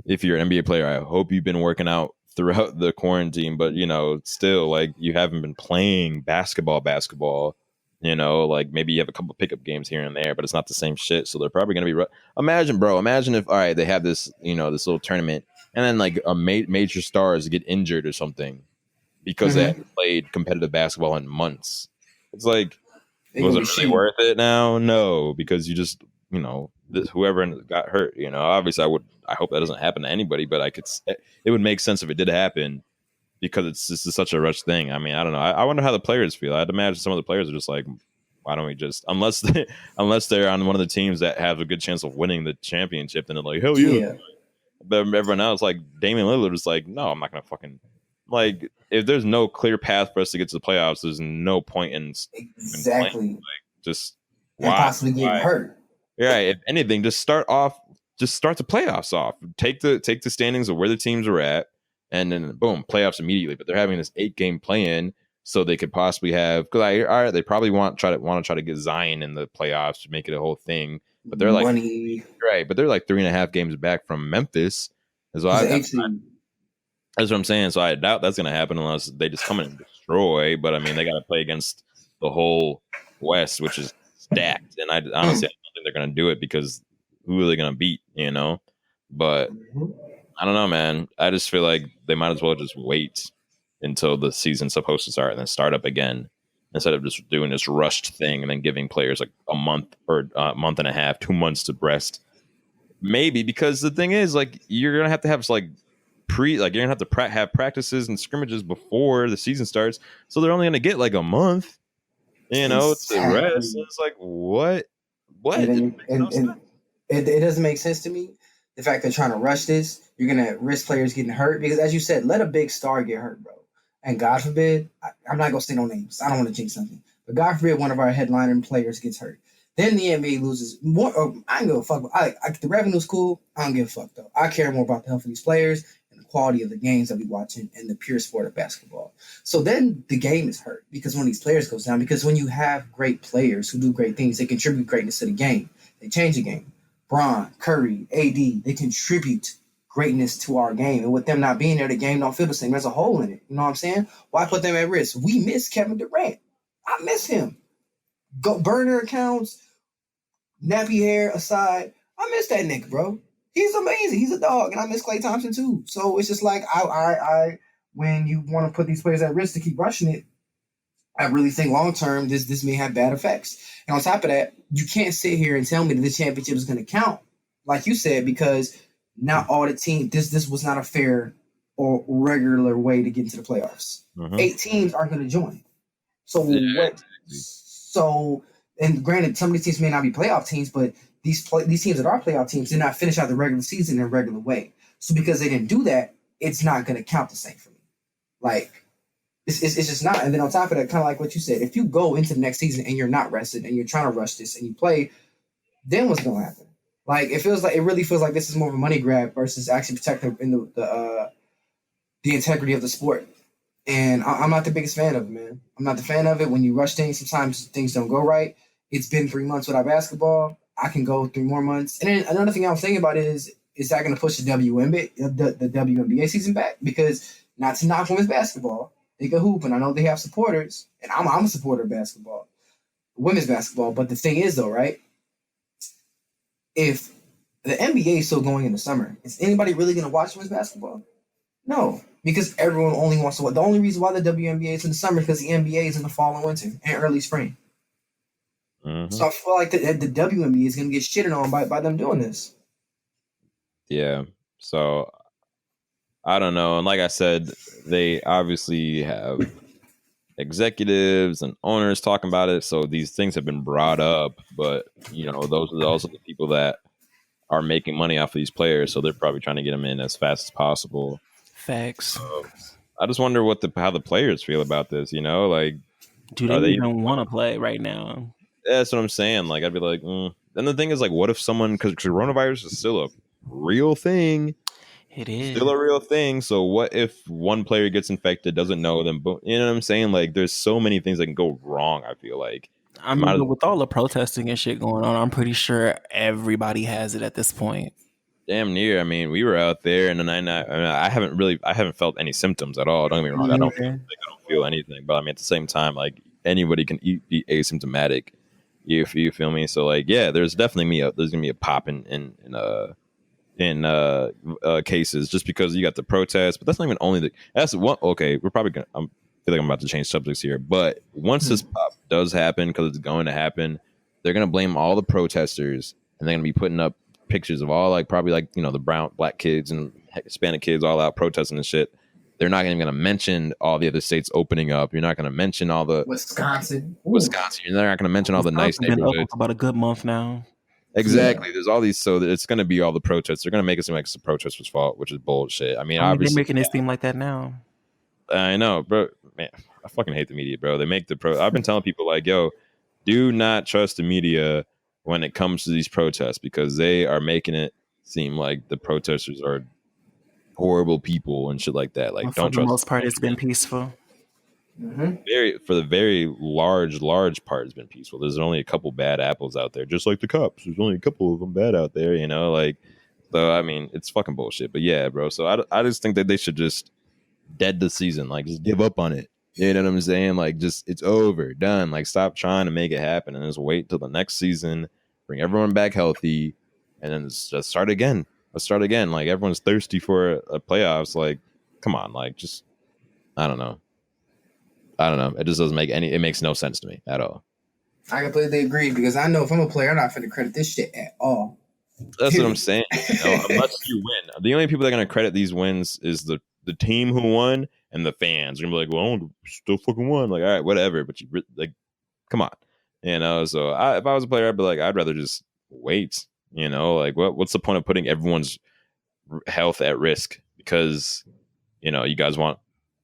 if you're an NBA player, I hope you've been working out throughout the quarantine, but you know, still, like, you haven't been playing basketball. You know, like maybe you have a couple pickup games here and there, but it's not the same shit. So they're probably gonna be. Imagine if, all right, they have this, you know, this little tournament, and then like major stars get injured or something because they haven't played competitive basketball in months. It's like, was it really worth it now? No, because you just, you know, whoever got hurt, you know, obviously I hope that doesn't happen to anybody, but it would make sense if it did happen, because this is such a rush thing. I mean, I don't know. I wonder how the players feel. I'd imagine some of the players are just like, why don't we just, unless they're on one of the teams that have a good chance of winning the championship, then they're like, hell yeah. But everyone else, like Damian Lillard, is like, no, I'm not gonna fucking, like, if there's no clear path for us to get to the playoffs, there's no point in exactly. Like, just and possibly getting hurt. Yeah, if anything, just start the playoffs off. Take the standings of where the teams are at, and then boom, playoffs immediately. But they're having this 8-game play-in, so they could possibly have, because they probably want to try to get Zion in the playoffs to make it a whole thing. But they're like but they're like 3.5 games back from Memphis. That's what I'm saying. So I doubt that's going to happen unless they just come in and destroy. But I mean, they got to play against the whole West, which is stacked. And I honestly, I don't think they're going to do it, because who are they going to beat, you know? But I don't know, man. I just feel like they might as well just wait until the season's supposed to start and then start up again, instead of just doing this rushed thing and then giving players like a month or a month and a half, 2 months to rest. Maybe, because the thing is, like, you're going to have like you're gonna have to have practices and scrimmages before the season starts, so they're only gonna get like a month, to rest. And it's like what? And it doesn't make sense to me. The fact they're trying to rush this, you're gonna risk players getting hurt because, as you said, let a big star get hurt, bro. And God forbid, I'm not gonna say no names. I don't want to jinx something, but God forbid one of our headliner players gets hurt. Then the NBA loses more. I don't give a fuck. The revenue's cool. I don't give a fuck though. I care more about the health of these players and the quality of the games that we watching and the pure sport of basketball. So then the game is hurt because when these players goes down, because when you have great players who do great things, they contribute greatness to the game. They change the game. Bron, Curry, AD, they contribute greatness to our game. And with them not being there, the game don't feel the same. There's a hole in it. You know what I'm saying? Why put them at risk? We miss Kevin Durant. I miss him. Go burner accounts, nappy hair aside. I miss that nigga, bro. He's amazing. He's a dog. And I miss Klay Thompson too. So it's just like I when you want to put these players at risk to keep rushing it, I really think long term this may have bad effects. And on top of that, you can't sit here and tell me that the championship is going to count, like you said, because not all the teams. This was not a fair or regular way to get into the playoffs. 8 teams aren't going to join. So what? So, and granted, some of these teams may not be playoff teams, but these teams that are playoff teams did not finish out the regular season in a regular way. So because they didn't do that, it's not going to count the same for me. Like. It's just not. And then on top of that, kind of like what you said, if you go into the next season and you're not rested and you're trying to rush this and you play, then what's going to happen? Like it really feels like this is more of a money grab versus actually protecting the integrity of the sport. And I'm not the biggest fan of it, man. I'm not the fan of it. When you rush things, sometimes things don't go right. It's been 3 months without basketball. I can go 3 more months. And then another thing I was thinking about is that going to push the WNBA season back? Because not to knock women's basketball. They can hoop, and I know they have supporters, and I'm a supporter of basketball, women's basketball. But the thing is, though, right? If the NBA is still going in the summer, is anybody really going to watch women's basketball? No, because everyone only wants to watch. The only reason why the WNBA is in the summer is because the NBA is in the fall and winter and early spring. So I feel like the WNBA is going to get shitted on by them doing this. Yeah. So I don't know. And like I said, they obviously have executives and owners talking about it. So these things have been brought up. But, those are also the people that are making money off of these players. So they're probably trying to get them in as fast as possible. Facts. I just wonder how the players feel about this, Like, do they even want to play right now? That's what I'm saying. Like, I'd be like, Then the thing is, like, what if someone, because coronavirus is still a real thing. It is still a real thing. So what if one player gets infected, doesn't know them? But you know what I'm saying? Like, there's so many things that can go wrong. I feel like. I mean, with all the protesting and shit going on, I'm pretty sure everybody has it at this point. Damn near. I mean, we were out there, and then I haven't felt any symptoms at all. Don't get me wrong. I don't feel anything. But I mean, at the same time, like anybody can be asymptomatic. You feel me? So like, yeah, there's definitely there's gonna be a pop in cases just because you got the protests, but that's not even only that's one. Okay, we're probably gonna. I feel like I'm about to change subjects here, but once this pop does happen, because it's going to happen, they're gonna blame all the protesters, and they're gonna be putting up pictures of all probably the black kids and Hispanic kids all out protesting and shit. They're not even gonna mention all the other states opening up. You're not gonna mention all the Wisconsin. You're not gonna mention all the nice neighborhoods. About a good month now. Exactly. Yeah. There's all these, so it's going to be all the protests. They're going to make it seem like it's the protesters' fault, which is bullshit. I mean, obviously they're making it seem like that now. I know, bro. Man, I fucking hate the media, bro. They make I've been telling people like, yo, do not trust the media when it comes to these protests because they are making it seem like the protesters are horrible people and shit like that. Like, don't trust. For the most part, it's been peaceful. For the very large part, it's been peaceful. There's only a couple bad apples out there, just like the cops. There's only a couple of them bad out there, like. So I mean, it's fucking bullshit. But yeah, bro. So I just think that they should just dead the season, like just give up on it. You know what I'm saying? Like, just it's over, done. Like, stop trying to make it happen and just wait till the next season, bring everyone back healthy, and then just start again. Let's start again. Like, everyone's thirsty for a playoffs. Like, come on, like, just I don't know. It just doesn't it makes no sense to me at all. I completely agree because I know if I'm a player, I'm not finna credit this shit at all. That's what I'm saying. Unless you win, the only people that are gonna credit these wins is the team who won and the fans. You're gonna be like, well, I still fucking won. Like, all right, whatever. But you like, come on, So if I was a player, I'd be like, I'd rather just wait. Like what's the point of putting everyone's health at risk because you guys want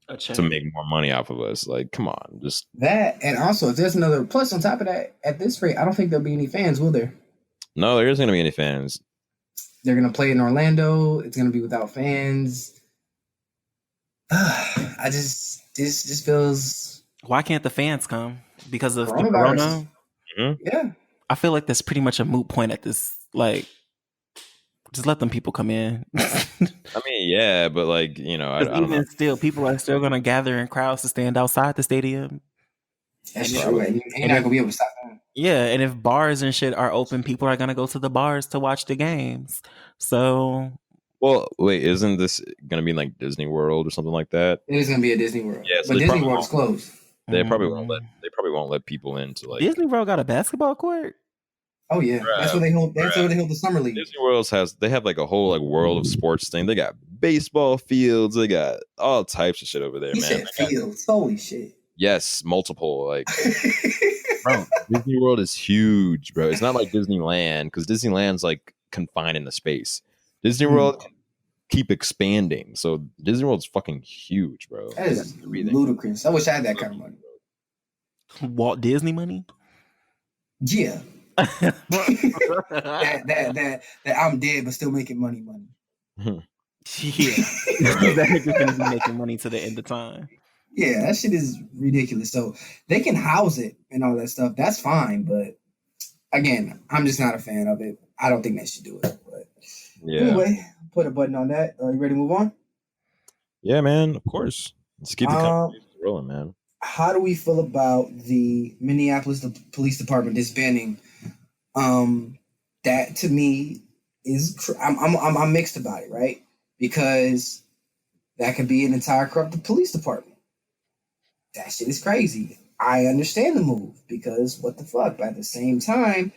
to make more money off of us? Like, come on, just that. And also, if there's another plus on top of that, at this rate, I don't think there'll be any fans, will there? No, there isn't gonna be any fans. They're gonna play in Orlando. It's gonna be without fans. This feels. Why can't the fans come? Because of the Coronavirus. Mm-hmm. Yeah. I feel like that's pretty much a moot point at this. Like, just let them people come in. I mean, yeah, but like, I don't know. Still, people are still gonna gather in crowds to stand outside the stadium. That's true. You're not gonna be able to stop them. Yeah, and if bars and shit are open, people are gonna go to the bars to watch the games. So, well, wait, isn't this gonna be like Disney World or something like that? It is gonna be a Disney World. Yeah, so but Disney World's closed. They probably won't let. They probably won't let people into like Disney World got a basketball court. Oh yeah, that's where they hold. That's where they hold the summer league. Disney World they have like a whole like world of sports thing. They got baseball fields. They got all types of shit over there, He man. said fields. Holy shit. Yes, multiple. Like, bro, Disney World is huge, bro. It's not like Disneyland because Disneyland's like confined in the space. Disney World can keep expanding, so Disney World's fucking huge, bro. That is ludicrous. I wish I had that kind of money. Walt Disney money? Yeah. that I'm dead but still making money. Yeah. That nigga's gonna be making money to the end of time. Yeah, that shit is ridiculous. So they can house it and all that stuff. That's fine, but again, I'm just not a fan of it. I don't think they should do it. But anyway, put a button on that. Are you ready to move on? Yeah, man. Of course. Let's keep the conversation rolling, man. How do we feel about the Minneapolis Police Department disbanding? That to me is I'm mixed about it, right? Because that could be an entire corrupted police department. That shit is crazy. I understand the move because what the fuck? But at the same time,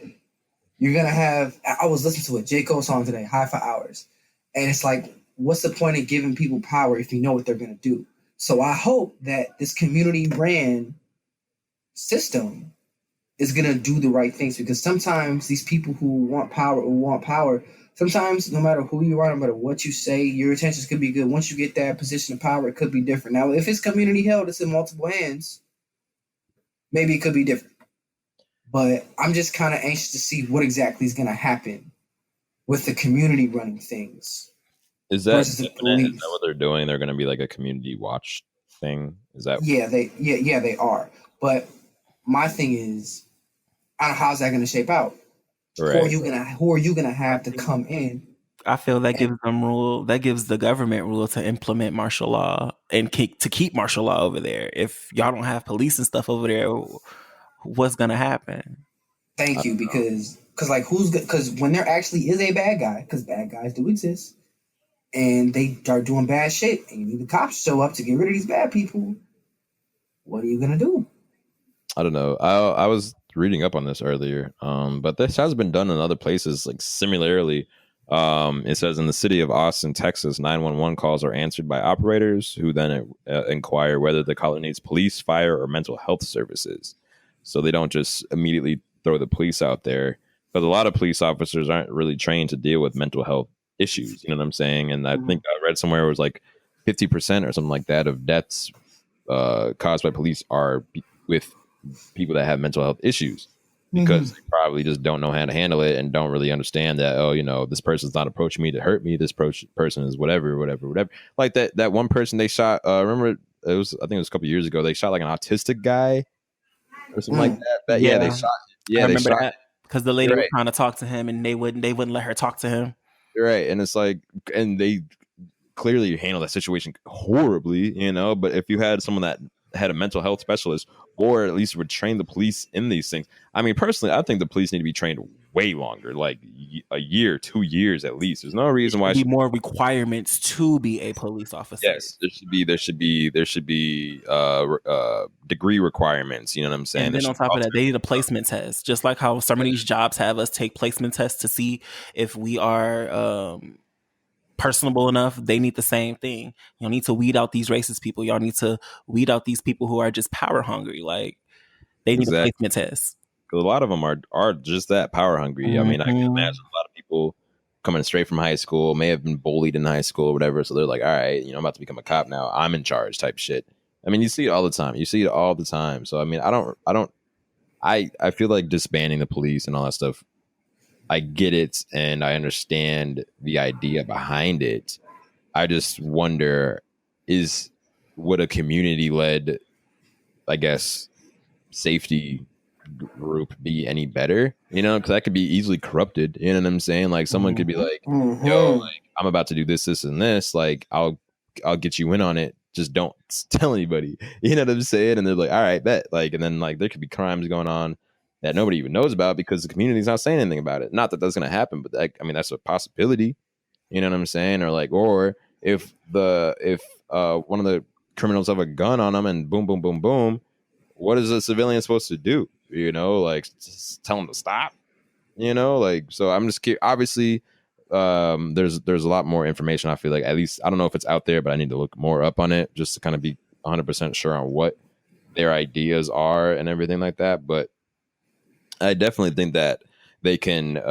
you're gonna have. I was listening to a J. Cole song today, High for Hours, and it's like, what's the point of giving people power if you know what they're gonna do? So I hope that this community ran system is gonna do the right things, because sometimes these people who want power, sometimes no matter who you are, no matter what you say, your intentions could be good. Once you get that position of power, it could be different. Now, if it's community held, it's in multiple hands, maybe it could be different. But I'm just kind of anxious to see what exactly is gonna happen with the community running things. Is that what they're doing? They're going to be like a community watch thing? Is that? Yeah, they are. But my thing is, how's that going to shape out? Right. Who are you gonna have to come in? I feel that gives them rule. That gives the government rule to implement martial law and to keep martial law over there. If y'all don't have police and stuff over there, what's gonna happen? Thank you, because because when there actually is a bad guy, because bad guys do exist, and they start doing bad shit, and you need the cops to show up to get rid of these bad people, what are you gonna do? I don't know. I was reading up on this earlier, but this has been done in other places, like similarly. It says in the city of Austin, Texas, 911 calls are answered by operators who then inquire whether the caller needs police, fire, or mental health services. So they don't just immediately throw the police out there, because a lot of police officers aren't really trained to deal with mental health issues. You know what I'm saying? And I think I read somewhere it was like 50% or something like that of deaths caused by police are with people that have mental health issues, because they probably just don't know how to handle it and don't really understand that, oh, you know, this person's not approaching me to hurt me. This person is whatever. Like that one person they shot. Remember, I think it was a couple years ago. They shot like an autistic guy or something like that. But yeah, they shot. Yeah, I remember that because the lady was trying to talk to him and they wouldn't let her talk to him. Right, and it's like, and they clearly handle that situation horribly, you know. But if you had someone that had a mental health specialist, or at least would train the police in these things. I mean, personally, I think the police need to be trained way longer, like a year, 2 years at least. There's no reason why be more requirements to be a police officer. Yes, there should be degree requirements. You know what I'm saying? And then on top of that, they need a placement test, just like how some of these jobs have us take placement tests to see if we are personable enough. They need the same thing. Y'all need to weed out these racist people. Y'all need to weed out these people who are just power hungry. Like, they need a placement test. Because a lot of them are just that, power hungry. Mm-hmm. I mean, I can imagine a lot of people coming straight from high school, may have been bullied in high school or whatever. So they're like, all right, I'm about to become a cop now. I'm in charge type shit. I mean, you see it all the time. So, I mean, I feel like disbanding the police and all that stuff, I get it. And I understand the idea behind it. I just wonder, would a community led, I guess, safety group be any better? Because that could be easily corrupted. You know what I'm saying? Like, someone could be like, yo, like, I'm about to do this and this, like, I'll get you in on it, just don't tell anybody. You know what I'm saying? And they're like, all right, bet. Like, and then like there could be crimes going on that nobody even knows about because the community's not saying anything about it. Not that that's going to happen, but that's a possibility. You know what I'm saying? Or if one of the criminals have a gun on them and boom, boom, boom, boom, what is a civilian supposed to do? Like, just tell them to stop. Like, so I'm just curious. Obviously, there's a lot more information. I feel like, at least I don't know if it's out there, but I need to look more up on it just to kind of be 100% sure on what their ideas are and everything like that. But I definitely think that they can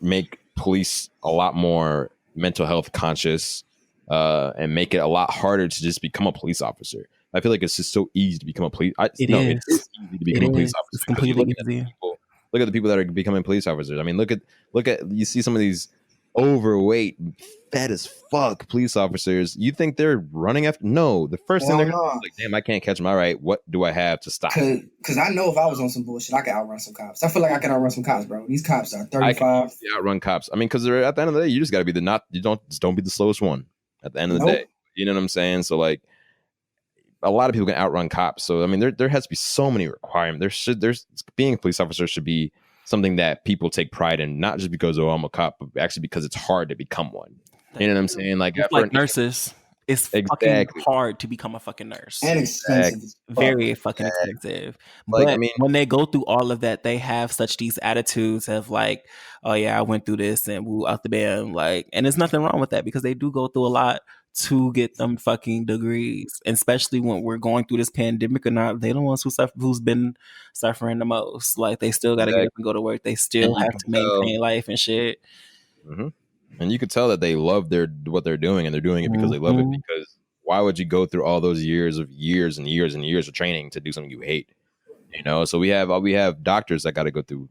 make police a lot more mental health conscious and make it a lot harder to just become a police officer. I feel like it's just so easy to become a police. It is easy to become a police officer. It's completely easy. Look at the people that are becoming police officers. I mean, look at you see some of these overweight, fat as fuck police officers. You think they're running after? No, the first thing they're gonna do is like, damn, I can't catch them. All right, what do I have to stop? Because I know if I was on some bullshit, I could outrun some cops. I feel like I can outrun some cops, bro. These cops are 35. Outrun cops. I mean, because at the end of the day, you just got to be don't be the slowest one at the end of the day. You know what I'm saying? So like, a lot of people can outrun cops. So I mean, there has to be so many requirements. There's being a police officer should be something that people take pride in, not just because I'm a cop, but actually because it's hard to become one. You know what I'm saying? Like nurses, it's fucking hard to become a fucking nurse. And expensive. Very fucking expensive. Like, but I mean, when they go through all of that, they have these attitudes of like, oh yeah, I went through this and woo out the band. Like, and there's nothing wrong with that because they do go through a lot to get them fucking degrees, and especially when we're going through this pandemic or not, they're the ones who's been suffering the most. Like, they still got to get up and go to work. They still have to maintain life and shit. Mm-hmm. And you could tell that they love what they're doing, and they're doing it because they love it. Because why would you go through all those years and years of training to do something you hate? So we have doctors that got to go through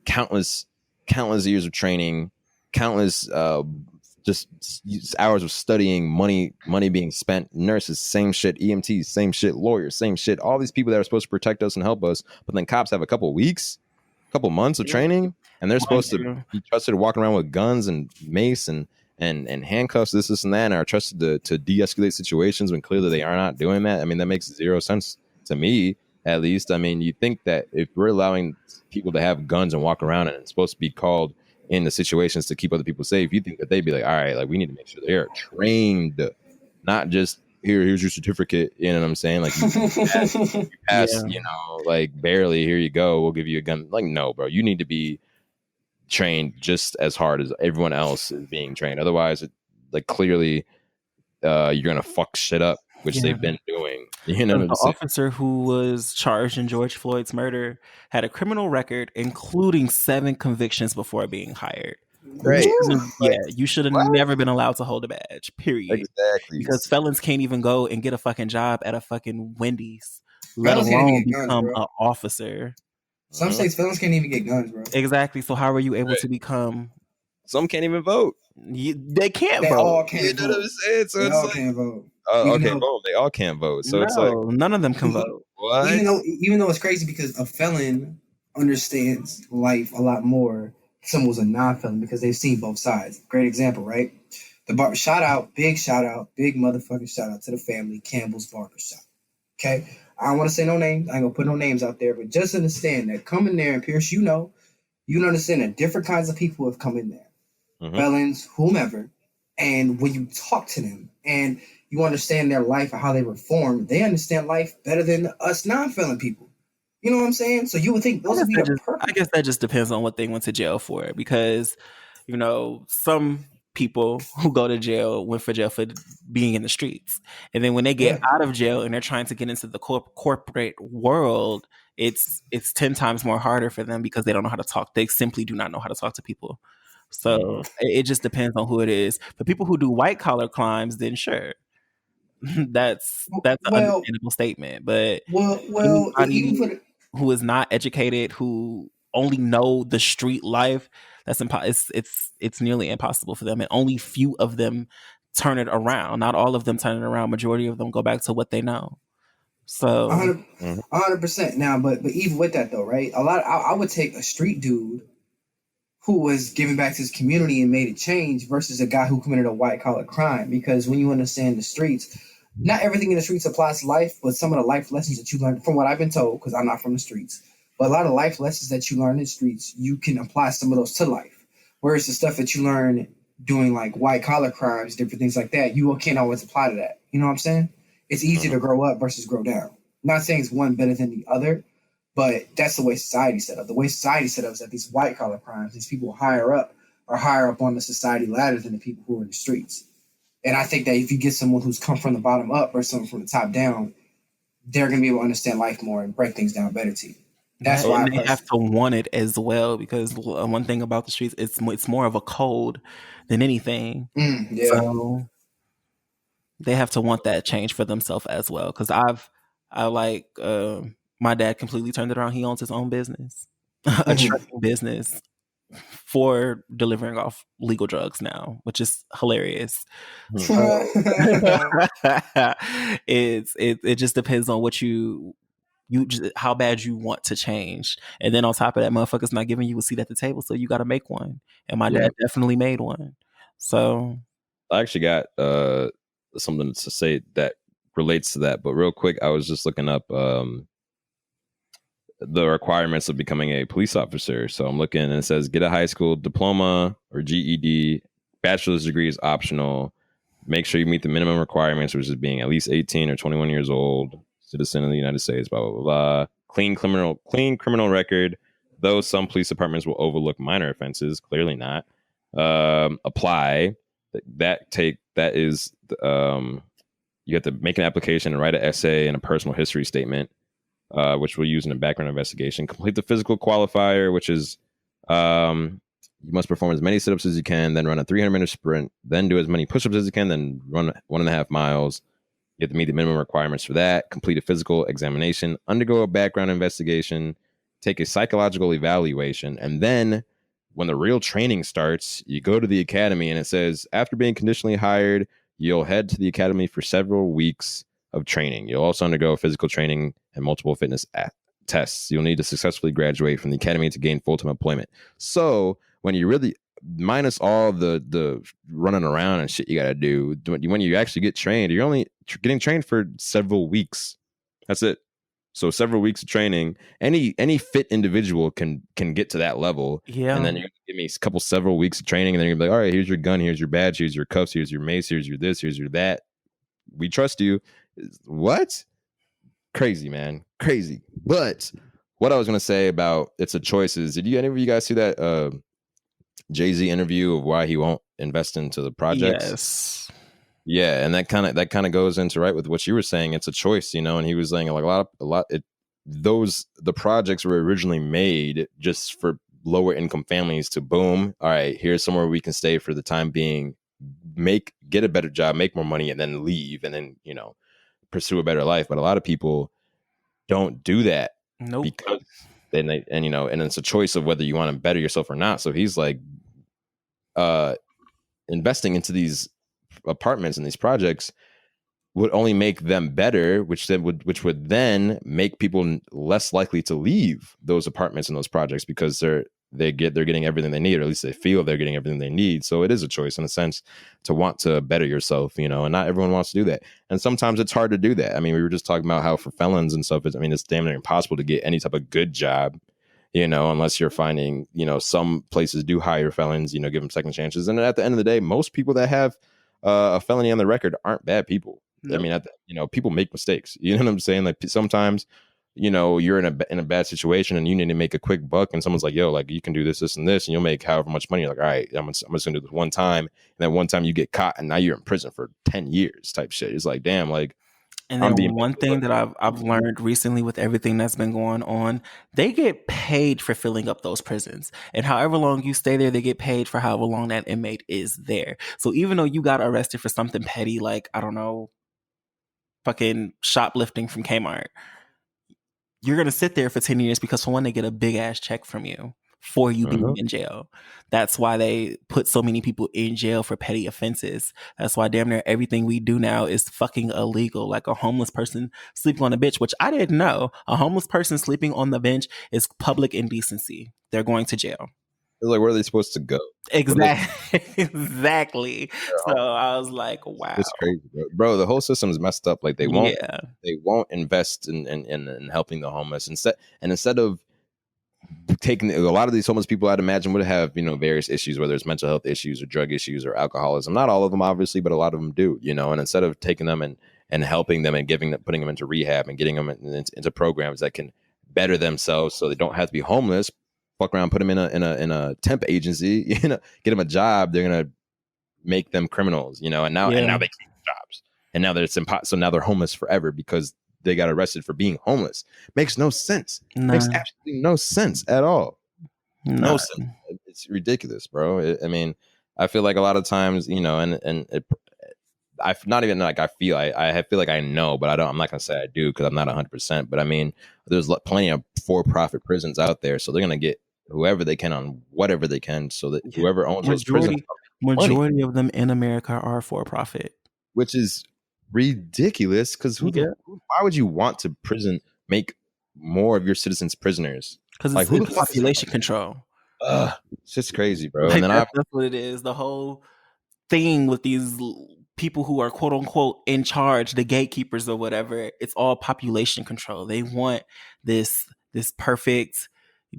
countless years of training, countless just hours of studying, money being spent. Nurses, same shit. EMTs, same shit. Lawyers, same shit. All these people that are supposed to protect us and help us, but then cops have a couple months of training, and they're supposed to be trusted to walk around with guns and mace and handcuffs, this and that, and are trusted to de-escalate situations when clearly they are not doing that. I mean, that makes zero sense to me, at least. I mean, you think that if we're allowing people to have guns and walk around and it's supposed to be called in the situations to keep other people safe, you think that they'd be like, all right, like, we need to make sure they are trained, not just here's your certificate. You know what I'm saying? Like, you pass, like, barely, here you go, we'll give you a gun. Like, no, bro, you need to be trained just as hard as everyone else is being trained. Otherwise, clearly you're gonna fuck shit up, which they've been doing. The officer who was charged in George Floyd's murder had a criminal record, including 7 convictions before being hired. Right. You should have never been allowed to hold a badge, period. Exactly. Because felons can't even go and get a fucking job at a fucking Wendy's, let alone become an officer. Some states, felons can't even get guns, bro. Exactly. So how are you able to become? Some can't even vote. They can't vote. They all can't vote. What I'm saying? So they it's all like, can't vote. They all can't vote. So it's like, none of them can vote. What? Even though it's crazy because a felon understands life a lot more than someone who's a non-felon because they've seen both sides. Great example, right? big motherfucking shout out to the family, Campbell's Barbershop. Okay? I don't want to say no names. I ain't gonna put no names out there, but just understand that coming there, and Pierce, you understand that different kinds of people have come in there. Mm-hmm. Felons, whomever. And when you talk to them and you understand their life and how they were formed, they understand life better than us non-felon people. You know what I'm saying? So you would think those would be the perfect. I guess that just depends on what they went to jail for, because, some people who go to jail went for jail for being in the streets. And then when they get out of jail and they're trying to get into the corporate world, it's 10 times more harder for them because they don't know how to talk. They simply do not know how to talk to people. So it just depends on who it is. For people who do white collar crimes, then sure. That's an understandable statement. But anybody who is not educated, who only know the street life, it's nearly impossible for them. And only few of them turn it around. Not all of them turn it around. Majority of them go back to what they know. So 100%. Now, but even with that though, right? I would take a street dude who was giving back to his community and made a change versus a guy who committed a white collar crime. Because when you understand the streets, not everything in the streets applies to life, but some of the life lessons that you learn, from what I've been told, because I'm not from the streets, but a lot of life lessons that you learn in the streets, you can apply some of those to life. Whereas the stuff that you learn doing like white collar crimes, different things like that, you can't always apply to that. You know what I'm saying? It's easier to grow up versus grow down. I'm not saying it's one better than the other, but that's the way society's set up. The way society's set up is that these white collar crimes, these people higher up are higher up on the society ladder than the people who are in the streets. And I think that if you get someone who's come from the bottom up or someone from the top down, they're going to be able to understand life more and break things down better to you. That's why they have to want it as well, because one thing about the streets, it's more of a code than anything. So they have to want that change for themselves as well. Because my dad completely turned it around. He owns his own business, a trucking business for delivering off legal drugs now, which is hilarious. It just depends on what you just how bad you want to change. And then on top of that, motherfuckers not giving you a seat at the table, so you got to make one. And my dad definitely made one. So I actually got something to say that relates to that, but real quick, I was just looking up the requirements of becoming a police officer. So I'm looking and it says get a high school diploma or GED, bachelor's degree is optional. Make sure you meet the minimum requirements, which is being at least 18 or 21 years old, citizen of the United States, blah, blah, blah, blah. Clean criminal record, though some police departments will overlook minor offenses, clearly not. Apply. You have to make an application and write an essay and a personal history statement, which we'll use in a background investigation. Complete the physical qualifier, which is you must perform as many sit-ups as you can, then run a 300-meter sprint, then do as many push-ups as you can, then run 1.5 miles. You have to meet the minimum requirements for that. Complete a physical examination, undergo a background investigation, take a psychological evaluation, and then when the real training starts, you go to the academy and it says, after being conditionally hired, you'll head to the academy for several weeks of training. You'll also undergo physical training and multiple fitness tests. You'll need to successfully graduate from the academy to gain full-time employment. So when you really minus all the running around and shit you got to do, when you actually get trained, you're only getting trained for several weeks. That's it. So several weeks of training. Any fit individual can get to that level. Yeah. And then you're gonna give me several weeks of training, and then you're gonna be like, all right, here's your gun, here's your badge, here's your cuffs, here's your mace, here's your this, here's your that. We trust you. What? Crazy, man. Crazy. But what I was gonna say about it's a choice is, did any of you guys see that Jay-Z interview of why he won't invest into the projects? Yes. Yeah, and that kind of goes into right with what you were saying. It's a choice, and he was saying like the projects were originally made just for lower income families to boom. All right, here's somewhere we can stay for the time being, get a better job, make more money, and then leave, and then pursue a better life. But a lot of people don't do that. Nope. Because and it's a choice of whether you want to better yourself or not. So he's like, investing into these apartments and these projects would only make them better, which would then make people less likely to leave those apartments and those projects, because they're getting everything they need, or at least they feel they're getting everything they need. So it is a choice in a sense to want to better yourself, and not everyone wants to do that. And sometimes it's hard to do that. I mean, we were just talking about how for felons and stuff, it's damn near impossible to get any type of good job, unless you're finding, some places do hire felons, give them second chances. And at the end of the day, most people that have a felony on the record aren't bad people. Nope. I mean, people make mistakes. You know what I'm saying? Like sometimes, you're in a bad situation and you need to make a quick buck, and someone's like, yo, like you can do this, this, and this, and you'll make however much money. You're like, all right, I'm just gonna do this one time, and then one time you get caught, and now you're in prison for 10 years type shit. It's like, damn, like. And then one thing that I've learned recently with everything that's been going on, they get paid for filling up those prisons. And however long you stay there, they get paid for however long that inmate is there. So even though you got arrested for something petty, like, I don't know, fucking shoplifting from Kmart, you're going to sit there for 10 years because, for one, they get a big ass check from you for you being in jail. That's why they put so many people in jail for petty offenses. That's why damn near everything we do now is fucking illegal. Like a homeless person sleeping on a bench, which I didn't know. A homeless person sleeping on the bench is public indecency. They're going to jail. It's like, where are they supposed to go? Exactly. Exactly. So I was like, wow. It's crazy, bro. The whole system is messed up. Like they won't invest in helping the homeless. Instead of taking a lot of these homeless people, I'd imagine would have various issues, whether it's mental health issues or drug issues or alcoholism. Not all of them, obviously, but a lot of them do. And instead of taking them and helping them and putting them into rehab and getting them into programs that can better themselves, so they don't have to be homeless, fuck around, put them in a temp agency, get them a job. They're gonna make them criminals, and now they can't get jobs, and now so now they're homeless forever because they got arrested for being homeless. Makes no sense. Makes absolutely no sense at all. No sense. It's ridiculous, bro. I feel like a lot of times, I not even like I feel like I know, but I'm not gonna say I do because I'm not 100%. But I mean, there's plenty of for-profit prisons out there, so they're gonna get whoever they can on whatever they can, so that whoever owns those prisons. Majority of them in America are for-profit, which is ridiculous. Because why would you want to make more of your citizens prisoners? Because it's like, population control. It's just crazy, bro. Like, and then that's what it is. The whole thing with these people who are quote unquote in charge, the gatekeepers or whatever, it's all population control. They want this perfect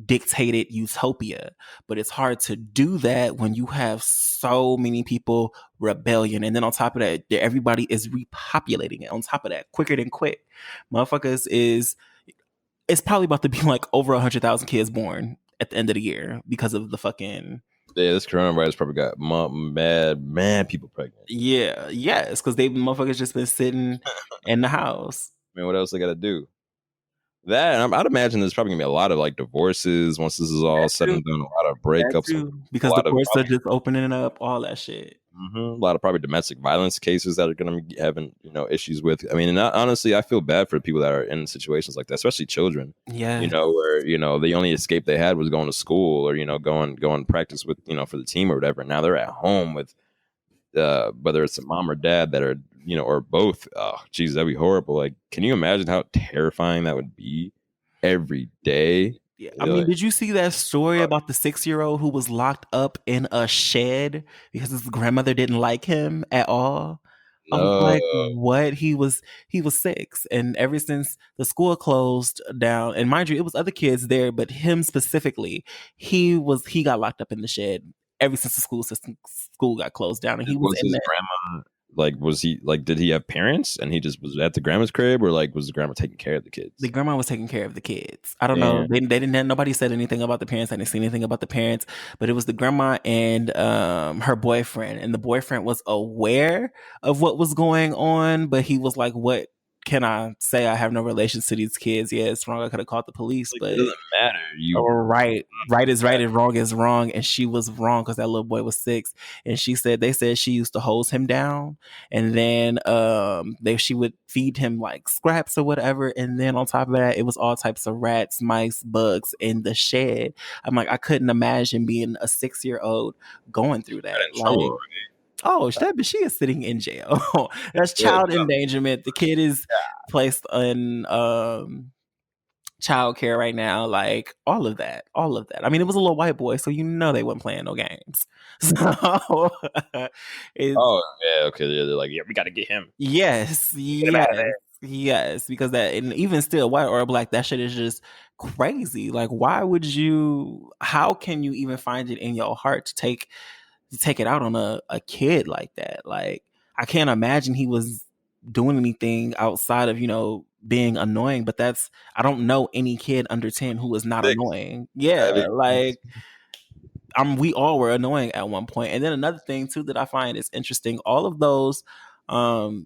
dictated utopia, but it's hard to do that when you have so many people rebellion, and then on top of that, everybody is repopulating it. On top of that, quicker than quick, motherfuckers it's probably about to be like over 100,000 kids born at the end of the year because of the fucking this coronavirus probably got mad people pregnant. Yes, because they motherfuckers just been sitting in the house. I mean, what else they gotta do? That, I'd imagine there's probably gonna be a lot of like divorces once this is all said and done. A lot of breakups because the courts are just opening up, all that shit. A lot of probably domestic violence cases that are gonna be having issues with. I mean, and honestly, I feel bad for the people that are in situations like that, especially children. Yeah, where the only escape they had was going to school or going practice with for the team or whatever. Now they're at home with whether it's a mom or dad that are or both. Oh, geez, that'd be horrible. Like, can you imagine how terrifying that would be every day? Yeah, I mean, did you see that story about the 6-year-old who was locked up in a shed because his grandmother didn't like him at all? I was like, what? He was 6, and ever since the school closed down, and mind you, it was other kids there, but him specifically, he got locked up in the shed ever since the school got closed down, and he was in there. Grandma, like, was he like? Did he have parents, and he just was at the grandma's crib, or like was the grandma taking care of the kids? The grandma was taking care of the kids. I don't know. They didn't have, nobody said anything about the parents. I didn't see anything about the parents, but it was the grandma and her boyfriend, and the boyfriend was aware of what was going on, but he was like, "What can I say? I have no relations to these kids. Yeah, it's wrong. I could have called the police, but it doesn't matter. Right is right and wrong is wrong." And she was wrong because that little boy was 6. And they said she used to hose him down, and then she would feed him like scraps or whatever. And then on top of that, it was all types of rats, mice, bugs in the shed. I'm like, I couldn't imagine being a 6-year-old going through that. Oh, she is sitting in jail. That's child endangerment. The kid is placed in childcare right now, like all of that. I mean, it was a little white boy, so they wasn't playing no games. So it's Oh yeah, okay. They're like, yeah, we got to get him. yes, Get him out of there. yes, because that, and even still, white or black, that shit is just crazy. Like, why would you? How can you even find it in your heart to take it out on a kid like that? Like, I can't imagine he was doing anything outside of being annoying. But I don't know any kid under 10 who is not 6. annoying. Yeah, like we all were annoying at one point. And then another thing too that I find is interesting, all of those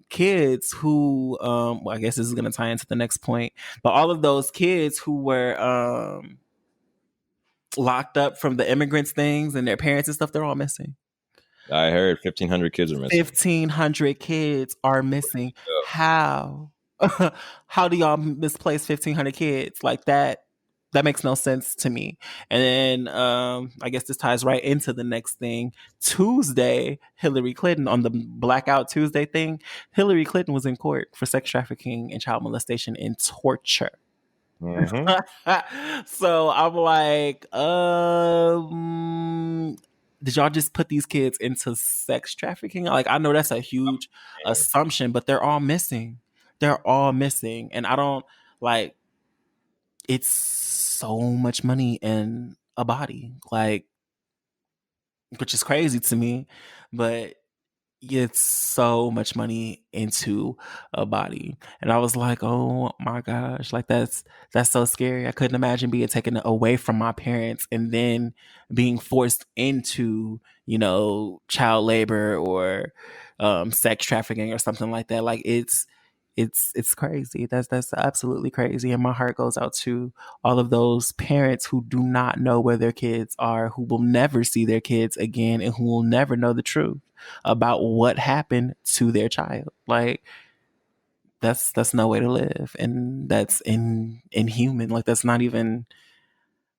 kids who well, I guess this is going to tie into the next point, but all of those kids who were locked up from the immigrants things and their parents and stuff, they're all missing. I heard 1,500 kids are missing. 1,500 kids are missing. How? How do y'all misplace 1,500 kids like that? That makes no sense to me. And then I guess this ties right into the next thing. Tuesday, Hillary Clinton, on the Blackout Tuesday thing, Hillary Clinton was in court for sex trafficking and child molestation and torture. Mm-hmm. So I'm like, did y'all just put these kids into sex trafficking? Like, I know that's a huge assumption, but they're all missing. And I don't like, it's so much money in a body, like, which is crazy to me, but it's so much money into a body. And I was like, oh my gosh, like that's so scary. I couldn't imagine being taken away from my parents and then being forced into, child labor or sex trafficking or something like that. Like it's crazy. That's absolutely crazy. And my heart goes out to all of those parents who do not know where their kids are, who will never see their kids again, and who will never know the truth about what happened to their child. Like, that's no way to live, and that's inhuman. Like, that's not even.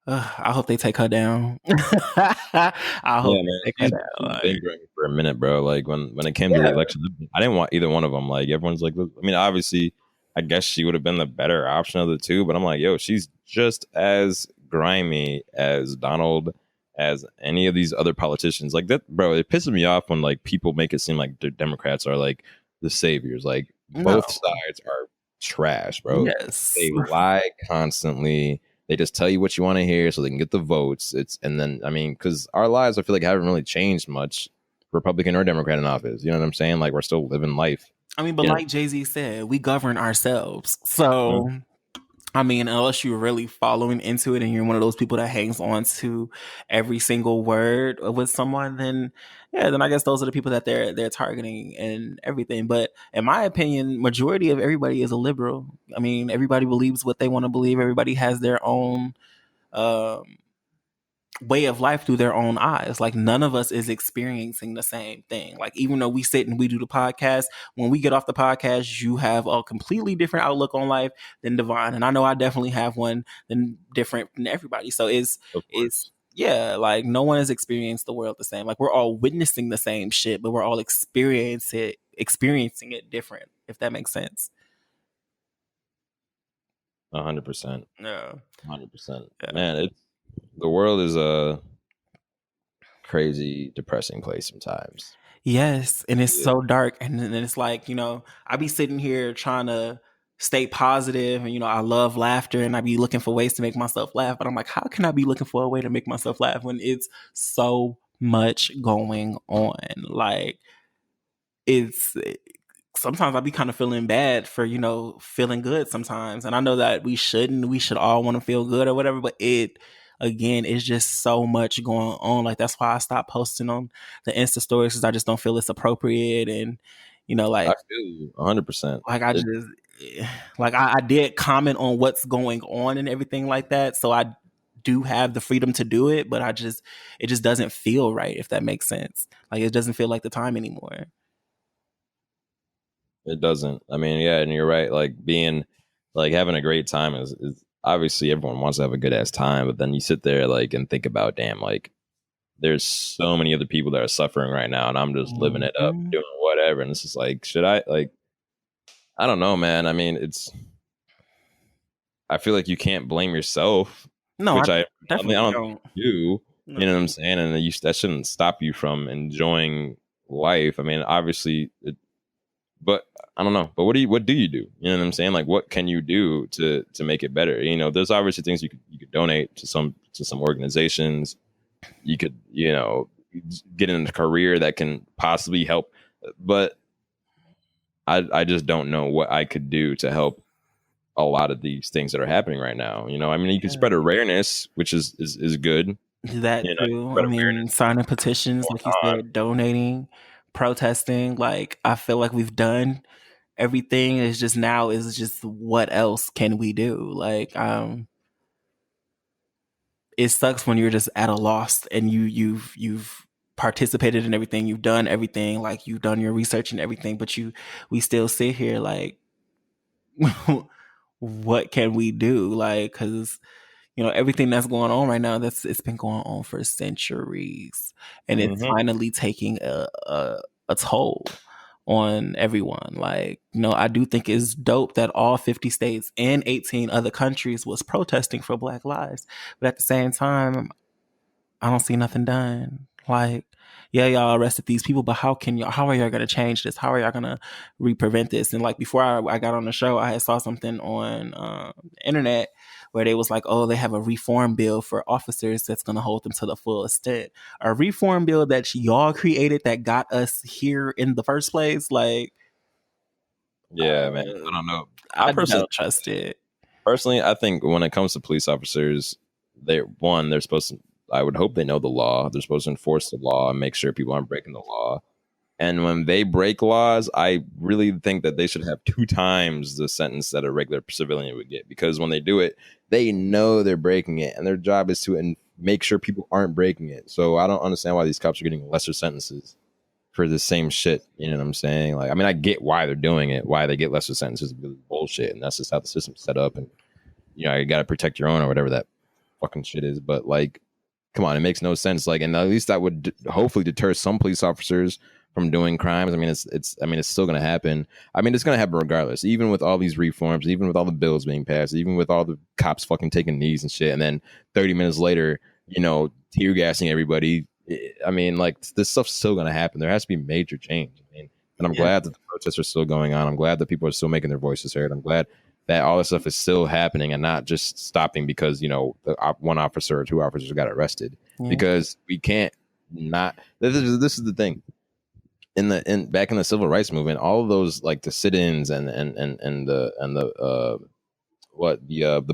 I hope they take her down. I hope they take her down. Been growing for a minute, bro. Like when it came to the election, I didn't want either one of them. Like everyone's like, I mean, obviously, I guess she would have been the better option of the two, but I'm like, yo, she's just as grimy as Donald, as any of these other politicians. Like that, bro. It pisses me off when like people make it seem like the Democrats are like the saviors. Like both sides are trash, bro. Yes, they lie constantly. They just tell you what you want to hear so they can get the votes. And then, I mean, because our lives, I feel like haven't really changed much, Republican or Democrat in office. You know what I'm saying? Like we're still living life. I mean, but like Jay-Z said, we govern ourselves. So, I mean, unless you're really following into it and you're one of those people that hangs on to every single word with someone, then I guess those are the people that they're targeting and everything. But in my opinion, majority of everybody is a liberal. I mean, everybody believes what they want to believe. Everybody has their own way of life through their own eyes. Like none of us is experiencing the same thing. Like even though we sit and we do the podcast, when we get off the podcast, you have a completely different outlook on life than Devonn. And I know I definitely have one different than everybody. So it's like no one has experienced the world the same. Like we're all witnessing the same shit, but we're all experiencing it different, if that makes sense. 100%. Yeah. 100%. Man, the world is a crazy, depressing place sometimes. Yes, and it's so dark, and then it's like, I be sitting here trying to stay positive, and I love laughter, and I be looking for ways to make myself laugh, but I'm like, how can I be looking for a way to make myself laugh when it's so much going on? Like, sometimes I be kind of feeling bad for, feeling good sometimes, and I know that we should all want to feel good or whatever, but again, it's just so much going on. Like that's why I stopped posting on the Insta stories, because I just don't feel it's appropriate. And like I feel you 100%. Like I did comment on what's going on and everything like that, so I do have the freedom to do it, but it just doesn't feel right, if that makes sense. Like it doesn't feel like the time anymore. It doesn't. I mean, yeah, and you're right. Like having a great time is obviously everyone wants to have a good ass time, but then you sit there like and think about, damn, like there's so many other people that are suffering right now, and I'm just living it up, doing whatever, and it's just like, should I? Like, I don't know, man. I mean, I feel like you can't blame yourself, No, which I I definitely don't don't. do. No. You know what I'm saying? And that shouldn't stop you from enjoying life. I mean, obviously, but I don't know. But what do you do? You know what I'm saying? Like, what can you do to make it better? You know, there's obviously things you could donate to some organizations. You could, you know, get in a career that can possibly help, but I just don't know what I could do to help a lot of these things that are happening right now. You know, I mean, you can spread awareness, which is good. That You know, too. I spread mean, awareness signing petitions, going like you on. said, donating, protesting. Like I feel like we've done everything. Is just now is just what else can we do? Like it sucks when you're just at a loss and you've participated in everything, you've done everything, like you've done your research and everything, but we still sit here like what can we do? Like, because you know everything that's going on right now, it's been going on for centuries, and it's finally taking a toll on everyone. Like, you know, I do think it's dope that all 50 states and 18 other countries was protesting for Black lives, but at the same time, I don't see nothing done. Like, yeah, y'all arrested these people, but how are y'all gonna change this? How are y'all gonna prevent this? And like before I got on the show, I had saw something on the internet where they was like, oh, they have a reform bill for officers that's gonna hold them to the full extent. A reform bill that y'all created that got us here in the first place. Like, Yeah, man. I don't know. I don't trust it. Personally, I think when it comes to police officers, they're supposed to. I would hope they know the law. They're supposed to enforce the law and make sure people aren't breaking the law. And when they break laws, I really think that they should have 2 times the sentence that a regular civilian would get. Because when they do it, they know they're breaking it, and their job is to make sure people aren't breaking it. So I don't understand why these cops are getting lesser sentences for the same shit. You know what I'm saying? Like, I mean, I get why they're doing it, why they get lesser sentences, because it's bullshit, and that's just how the system's set up. And you know, you got to protect your own or whatever that fucking shit is. But like, come on, it makes no sense. Like, and at least that would hopefully deter some police officers from doing crimes. I mean, it's still going to happen. I mean, it's going to happen regardless, even with all these reforms, even with all the bills being passed, even with all the cops fucking taking knees and shit. And then 30 minutes later, you know, tear gassing everybody. I mean, like, this stuff's still going to happen. There has to be major change. I mean, and I'm glad that the protests are still going on. I'm glad that people are still making their voices heard. I'm glad that all this stuff is still happening and not just stopping because, you know, one officer or 2 officers got arrested. Because we can't not. This is the thing. Back in the civil rights movement, all of those, like the sit-ins and the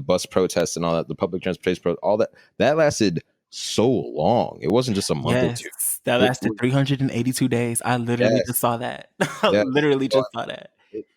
bus protests and all that, the public transportation all that lasted so long. It wasn't just a month or 2. That lasted 382 days. I literally just saw that. I literally just saw that.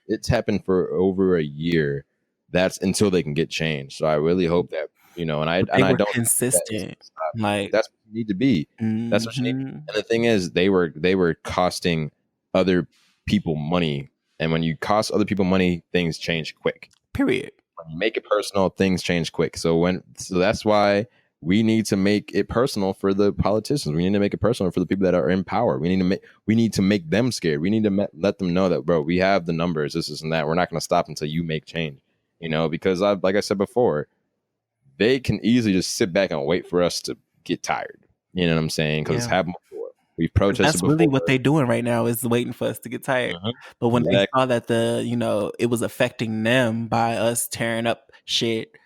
It's happened for over a year. That's until they can get changed. So I really hope that, you know, and I don't consistent. Like, that's what you need to be. That's what you need. And the thing is, they were costing other people money, and when you cost other people money, things change quick. Period. When you make it personal, things change quick. So that's why we need to make it personal for the politicians. We need to make it personal for the people that are in power. We need to make them scared. We need to let them know that, bro, we have the numbers, this and that. We're not going to stop until you make change. You know, because like I said before, they can easily just sit back and wait for us to get tired. You know what I'm saying? Because it's happened before. We've protested That's before. really what they're doing right now, is waiting for us to get tired. But when they saw that it was affecting them by us tearing up shit,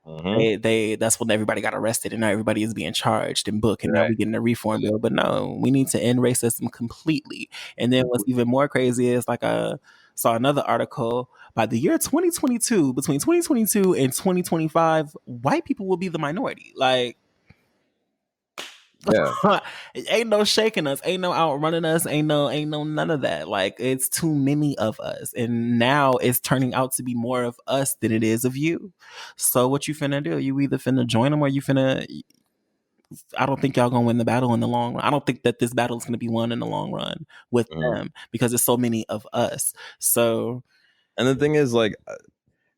that's when everybody got arrested, and now everybody is being charged and booked, and now we're getting a reform bill. But no, we need to end racism completely. And then what's even more crazy is, like, I saw another article, by the year 2022, between 2022 and 2025, white people will be the minority. Like, ain't no shaking us, ain't no outrunning us, ain't no none of that. Like, it's too many of us, and now it's turning out to be more of us than it is of you. So what you finna do? You either finna join them, or you finna. I don't think y'all gonna win the battle in the long run. I don't think that this battle is gonna be won in the long run with them, because there's so many of us. So, and the thing is, like,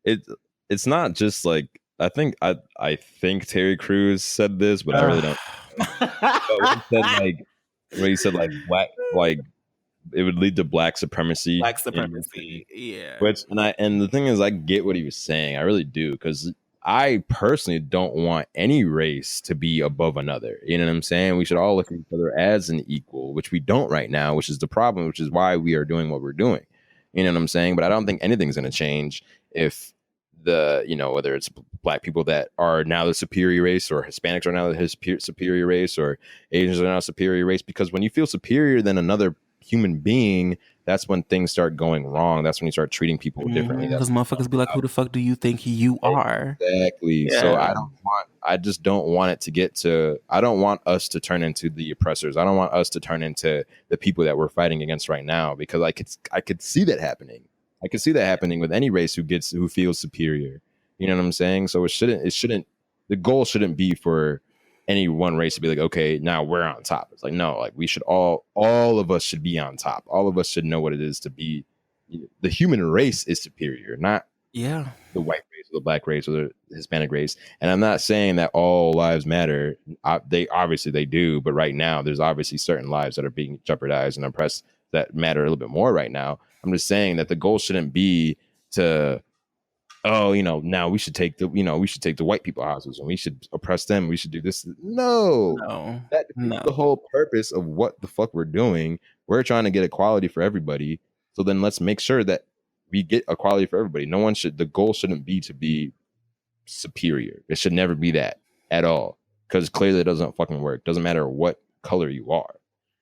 it's not just like, I think Terry Crews said this, but I really don't. But when he said like black, like it would lead to black supremacy. Black supremacy, yeah. And the thing is, I get what he was saying. I really do, because I personally don't want any race to be above another. You know what I'm saying? We should all look at each other as an equal, which we don't right now, which is the problem, which is why we are doing what we're doing. You know what I'm saying? But I don't think anything's going to change if whether it's black people that are now the superior race, or Hispanics are now the superior race, or Asians are now superior race. Because when you feel superior than another human being, that's when things start going wrong. That's when you start treating people differently. Because motherfuckers be like, who the fuck do you think you are? Exactly. Yeah. So I just don't want it to get to, I don't want us to turn into the oppressors. I don't want us to turn into the people that we're fighting against right now, because I could see that happening. I could see that happening with any race who feels superior. You know what I'm saying? So the goal shouldn't be for any one race to be like, okay, now we're on top. It's like, no, like we should all of us should be on top. All of us should know what it is to be. The human race is superior, not the white race or the black race or the Hispanic race. And I'm not saying that all lives matter. They do, but right now there's obviously certain lives that are being jeopardized and oppressed that matter a little bit more right now. I'm just saying that the goal shouldn't be to, now we should take the white people houses and we should oppress them. We should do this. No. That's the whole purpose of what the fuck we're doing. We're trying to get equality for everybody. So then let's make sure that we get equality for everybody. The goal shouldn't be to be superior. It should never be that at all. Because clearly it doesn't fucking work. Doesn't matter what color you are.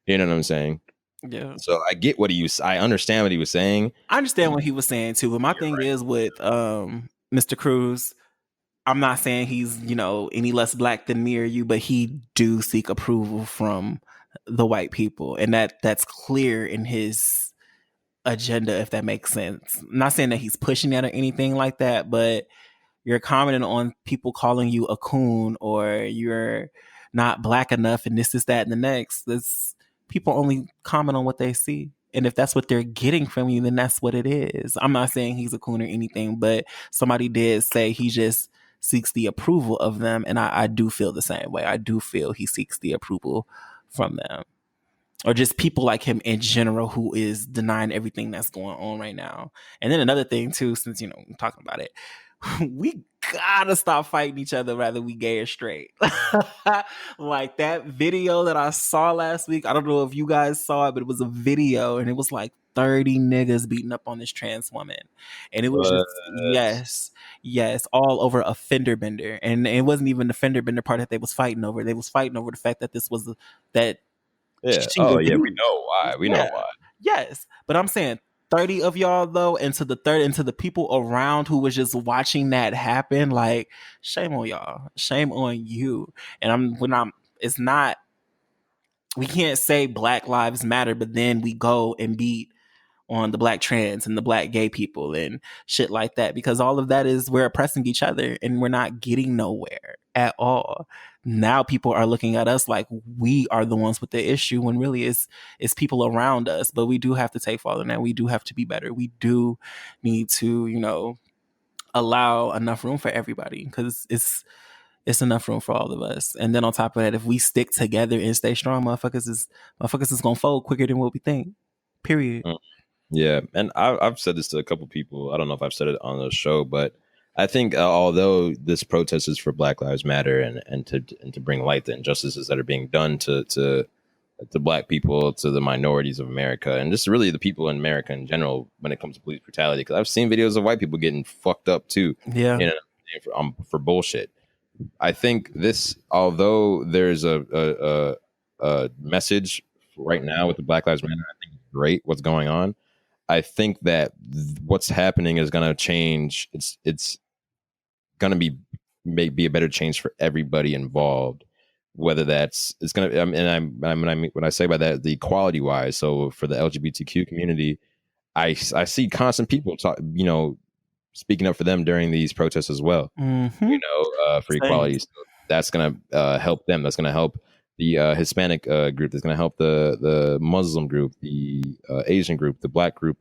You know what I'm saying? Yeah. So I get I understand what he was saying. I understand what he was saying too. But my thing is with Mr. Cruz, I'm not saying he's, any less black than me or you, but he do seek approval from the white people. And that's clear in his agenda, if that makes sense. I'm not saying that he's pushing that or anything like that, but you're commenting on people calling you a coon or you're not black enough and this, that, and the next. People only comment on what they see. And if that's what they're getting from you, then that's what it is. I'm not saying he's a coon or anything, but somebody did say he just seeks the approval of them. And I do feel the same way. I do feel he seeks the approval from them. Or just people like him in general who is denying everything that's going on right now. And then another thing too, since, we're talking about it, we gotta stop fighting each other whether we gay or straight. Like that video that I saw last week, I don't know if you guys saw it, but it was a video and it was like 30 niggas beating up on this trans woman. And it was just, yes, all over a fender bender. And it wasn't even the fender bender part that they was fighting over. They was fighting over the fact that this was that. Yeah. Oh yeah, we know why. We know why. Yes. But I'm saying 30 of y'all though, and to the people around who was just watching that happen, like, shame on y'all. Shame on you. And it's not, we can't say Black Lives Matter, but then we go and beat on the black trans and the black gay people and shit like that, because all of that is, we're oppressing each other and we're not getting nowhere at all. Now people are looking at us like we are the ones with the issue, when really it's people around us. But we do have to take fall in that. We do have to be better. We do need to, allow enough room for everybody, because it's enough room for all of us. And then on top of that, if we stick together and stay strong, motherfuckers is gonna fold quicker than what we think. Period. Yeah, and I've said this to a couple people. I don't know if I've said it on the show, but I think although this protest is for Black Lives Matter and to bring light the injustices that are being done to Black people, to the minorities of America, and just really the people in America in general when it comes to police brutality, because I've seen videos of white people getting fucked up too. Yeah, for bullshit. I think this, although there's a message right now with the Black Lives Matter, I think it's great what's going on. I think that what's happening is going to change. It's going to be a better change for everybody involved. Whether it's going to, and when I say by that, the equality wise. So for the LGBTQ community, I see constant people speaking up for them during these protests as well. Mm-hmm. For equality. So that's going to help them. That's going to help the Hispanic group. That's going to help the Muslim group, the Asian group, the Black group.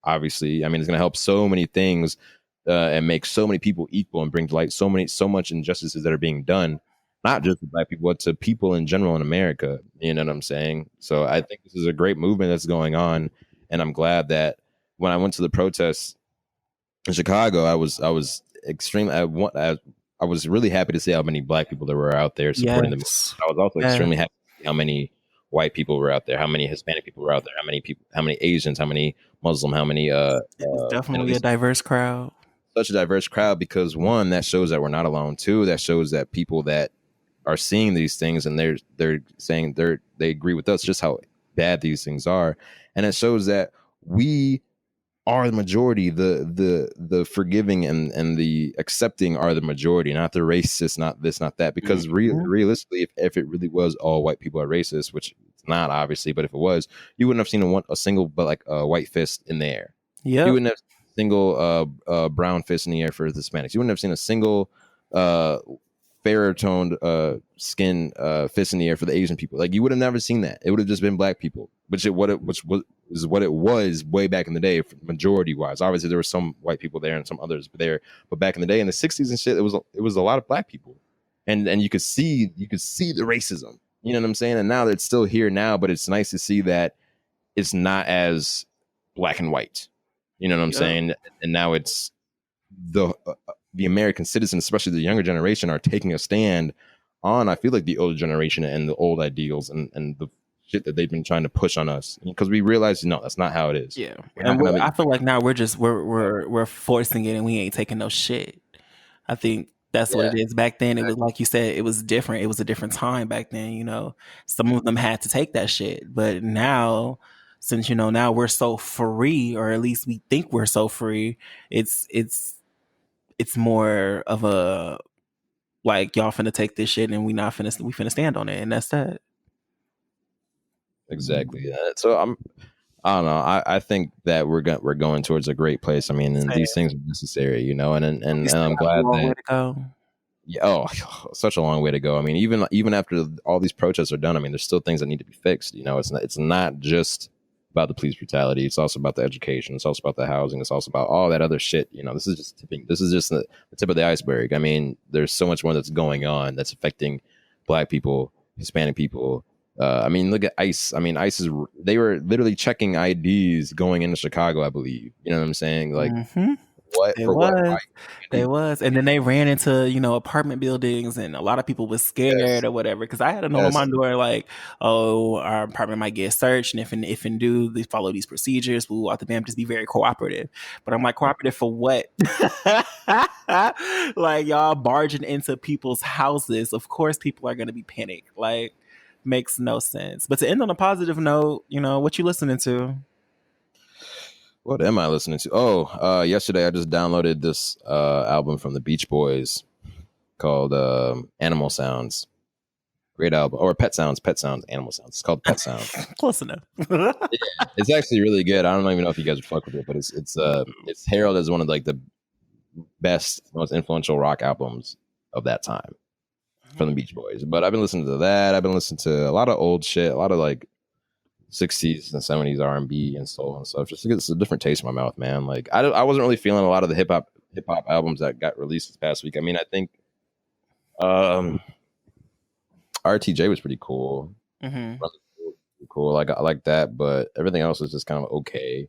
Obviously, it's going to help so many things and make so many people equal and bring to light so much injustices that are being done, not just to Black people, but to people in general in America. You know what I'm saying? So I think this is a great movement that's going on, and I'm glad that when I went to the protests in Chicago, I was extremely. I was really happy to see how many Black people there were out there supporting the movement. Yes. I was also Yeah. extremely happy to see how many white people were out there, how many Hispanic people were out there, how many Asians, how many Muslim, how many It was definitely a diverse crowd. such a diverse crowd, because one, that shows that we're not alone. Two, that shows that people that are seeing these things and they're saying they agree with us just how bad these things are, and it shows that we are the majority. The forgiving and the accepting are the majority, not the racist, not this, not that. Because realistically, if it really was all white people are racist, which it's not obviously, but if it was, you wouldn't have seen a single but like a white fist in the air. Yeah. You wouldn't have seen a single brown fist in the air for the Hispanics. You wouldn't have seen a single fairer toned skin fist in the air for the Asian people. Like, you would have never seen that. It would have just been Black people, which is what it was way back in the day, majority wise. Obviously, there were some white people there and some others there, but back in the day, in the '60s and shit, it was a lot of Black people, and you could see the racism. You know what I'm saying? And now it's still here now, but it's nice to see that it's not as black and white. You know what I'm saying? And now it's the American citizens, especially the younger generation, are taking a stand on, I feel like, the older generation and the old ideals and the shit that they've been trying to push on us, because we realize, no, that's not how it is. Yeah. And I feel like now we're forcing it and we ain't taking no shit. I think that's what it is. Back then, it was like you said, it was different. It was a different time back then. You know, some of them had to take that shit, but now, since now we're so free, or at least we think we're so free, it's more of a like, y'all finna take this shit and we finna stand on it, and that's that. Exactly. So I don't know. I think that we're going towards a great place. I mean, and these things are necessary, and I'm glad that. Yeah, such a long way to go. I mean, even after all these protests are done, I mean, there's still things that need to be fixed. It's not just about the police brutality. It's also about the education. It's also about the housing. It's also about all that other shit. This is just the tip of the iceberg. I mean, there's so much more that's going on that's affecting Black people, Hispanic people. I mean, look at ICE. I mean, they were literally checking IDs going into Chicago, I believe. You know what I'm saying? Like, what? They was. And then they ran into, apartment buildings, and a lot of people was scared or whatever. Because I had to know on my door, like, oh, our apartment might get searched. And if and do they follow these procedures, we'll out the damn just be very cooperative. But I'm like, cooperative for what? Like, y'all barging into people's houses. Of course, people are going to be panicked. Like, makes no sense. But to end on a positive note, what you listening to? What am I listening to? Oh, yesterday I just downloaded this album from the Beach Boys called Animal Sounds. Great album. Or Pet Sounds, Animal Sounds. It's called Pet Sounds. Close enough. Yeah, it's actually really good. I don't even know if you guys would fuck with it, but it's heralded as one of like the best, most influential rock albums of that time from the Beach Boys. But I've been listening to that. I've been listening to a lot of old shit, a lot of like 60s and 70s R&B and soul and stuff, just to get a different taste in my mouth, man. Like, I wasn't really feeling a lot of the hip hop albums that got released this past week. I mean, I think RTJ was pretty cool. Cool. I like that, but everything else is just kind of okay.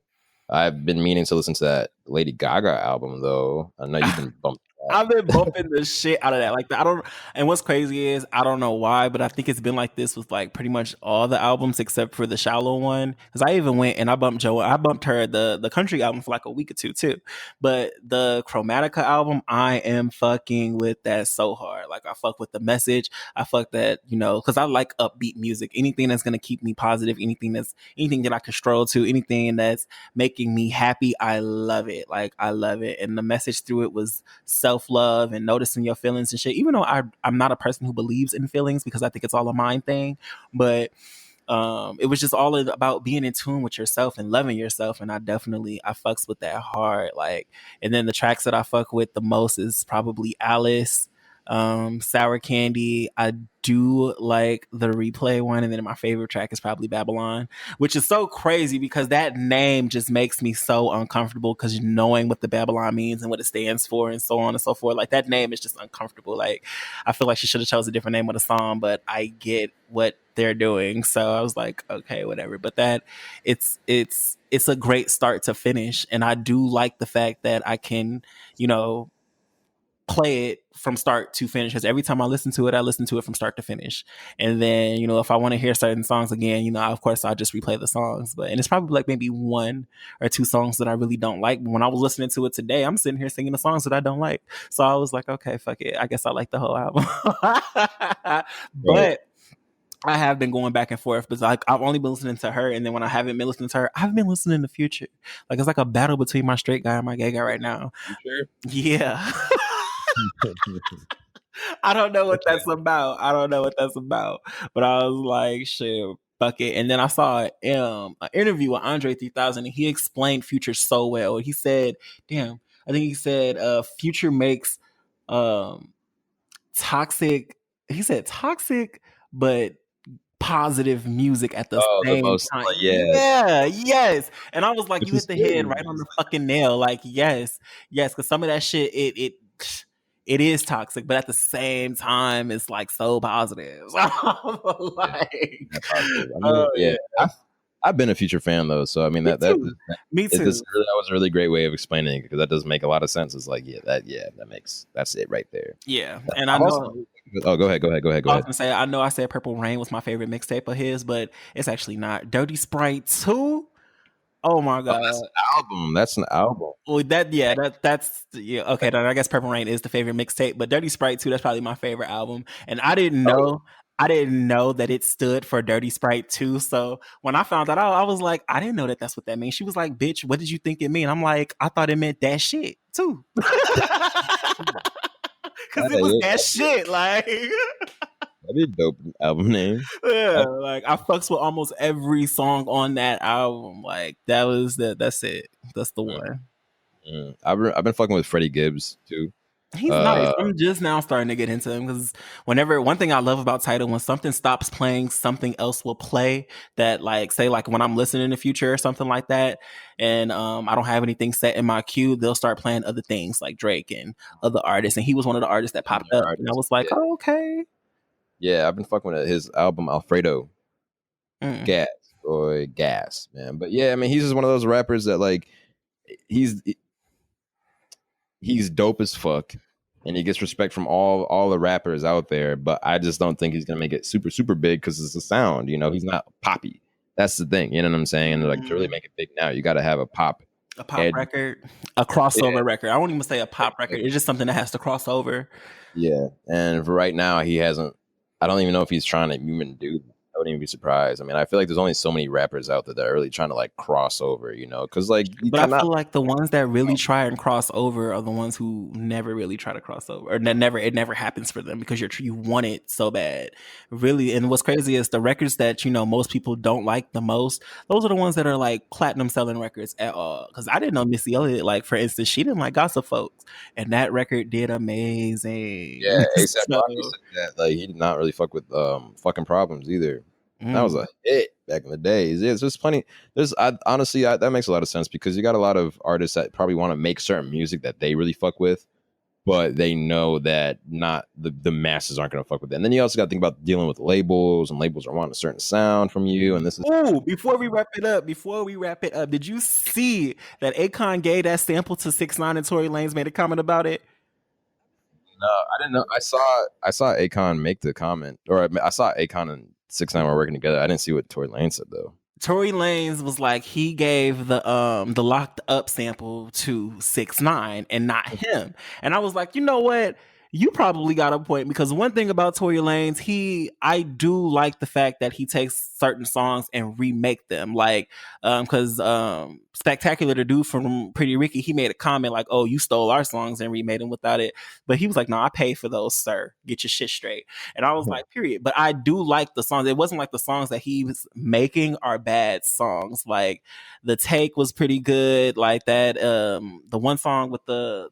I've been meaning to listen to that Lady Gaga album, though. I know you've been bumping. I've been bumping the shit out of that. Like, and what's crazy is, I don't know why, but I think it's been like this with like pretty much all the albums except for the Shallow one. Because I even went and I bumped her the country album for like a week or two too. But the Chromatica album, I am fucking with that so hard. Like, I fuck with the message. I fuck that, because I like upbeat music. Anything that's gonna keep me positive, anything that I can stroll to, anything that's making me happy, I love it. Like, I love it. And the message through it was self-love and noticing your feelings and shit, even though I'm not a person who believes in feelings, because I think it's all a mind thing, but it was just all about being in tune with yourself and loving yourself, and I fucks with that hard. Like, and then the tracks that I fuck with the most is probably Alice, Sour Candy. I do like the Replay one, and then my favorite track is probably Babylon, which is so crazy because that name just makes me so uncomfortable, because knowing what the Babylon means and what it stands for and so on and so forth, like, that name is just uncomfortable. Like, I feel like she should have chose a different name of the song, but I get what they're doing, so I was like, okay, whatever. But that it's a great start to finish, and I do like the fact that I can, play it from start to finish, because every time I listen to it from start to finish. And then, you know, if I want to hear certain songs again, you know, of course I'll just replay the songs. And it's probably like maybe 1 or 2 songs that I really don't like. But when I was listening to it today, I'm sitting here singing the songs that I don't like. So I was like, okay, fuck it, I guess I like the whole album. But I have been going back and forth, because like I've only been listening to her, and then when I haven't been listening to her, I've been listening to Future. Like it's like a battle between my straight guy and my gay guy right now. Future? Yeah. I don't know what that's about. But I was like, shit, fuck it. And then I saw an interview with Andre 3000, and he explained Future so well. He said, damn, I think he said Future makes toxic, but positive music at the same time. Yes. And I was like, you hit the head right on the fucking nail. Like, yes, because some of that shit, it is toxic, but at the same time, it's like so positive. I've been a Future fan though, so I mean me too. That was a really great way of explaining it, because that does make a lot of sense. It's like that's it right there. Yeah, and I know. Go ahead. I was gonna say, I know I said Purple Rain was my favorite mixtape of his, but it's actually not. Dirty Sprite 2. Oh my god, that's an album. Well, that's okay. Then I guess Purple Rain is the favorite mixtape, but Dirty Sprite 2, that's probably my favorite album. And I didn't know that it stood for Dirty Sprite 2. So when I found that out, I was like, I didn't know that that's what that means. She was like, bitch, what did you think it meant? I'm like, I thought it meant that shit too. Because it was that shit, like. That'd be a dope album name. Yeah, like I fucks with almost every song on that album. Like that's it. That's the one. I've been fucking with Freddie Gibbs too. He's nice. I'm just now starting to get into him, because one thing I love about Tidal, when something stops playing, something else will play. That like, say like when I'm listening in the future or something like that, and I don't have anything set in my queue, they'll start playing other things like Drake and other artists. And he was one of the artists that popped up, and I was like, oh, okay. Yeah, I've been fucking with his album Alfredo. Gas, man. But yeah, I mean, he's just one of those rappers that like he's dope as fuck, and he gets respect from all the rappers out there. But I just don't think he's gonna make it super super big, because it's the sound. You know, he's not poppy. That's the thing. You know what I'm saying? And like to really make it big now, you got to have a pop record, a crossover record. I won't even say a pop record. It's just something that has to cross over. Yeah, and for right now, he hasn't. I don't even know if he's trying to even do. I wouldn't even be surprised. I mean, I feel like there's only so many rappers out there that are really trying to like cross over, you know, because like. But I feel like the ones that really try and cross over are the ones who never really try to cross over, or it never happens for them, because you want it so bad, really. And what's crazy is the records that, you know, most people don't like the most. Those are the ones that are like platinum selling records at all. Because I didn't know Missy Elliott, like for instance, she didn't like Gossip Folks, and that record did amazing. Yeah, A$AP Rocky said that like he did not really fuck with fucking Problems either. That was a hit back in the days. It's just plenty. Honestly, that makes a lot of sense, because you got a lot of artists that probably want to make certain music that they really fuck with, but they know that not the masses aren't going to fuck with it. And then you also got to think about dealing with labels, and labels are wanting a certain sound from you. And this is before we wrap it up, did you see that Akon gave that sample to 6ix9ine and Tory Lanez made a comment about it? No, I didn't know. I saw Akon make the comment, or I saw Akon and 6ix9ine were working together. I didn't see what Tory Lanez said though. Tory Lanez was like, he gave the Locked Up sample to 6ix9ine and not him. And I was like, you know what? You probably got a point, because one thing about Tory Lanez, I do like the fact that he takes certain songs and remake them. Like, because Spectacular, the dude from Pretty Ricky, he made a comment like, "Oh, you stole our songs and remade them without it." But he was like, "No, I paid for those, sir. Get your shit straight." And I was like, "Period." But I do like the songs. It wasn't like the songs that he was making are bad songs. Like The Take was pretty good. Like that, the one song with the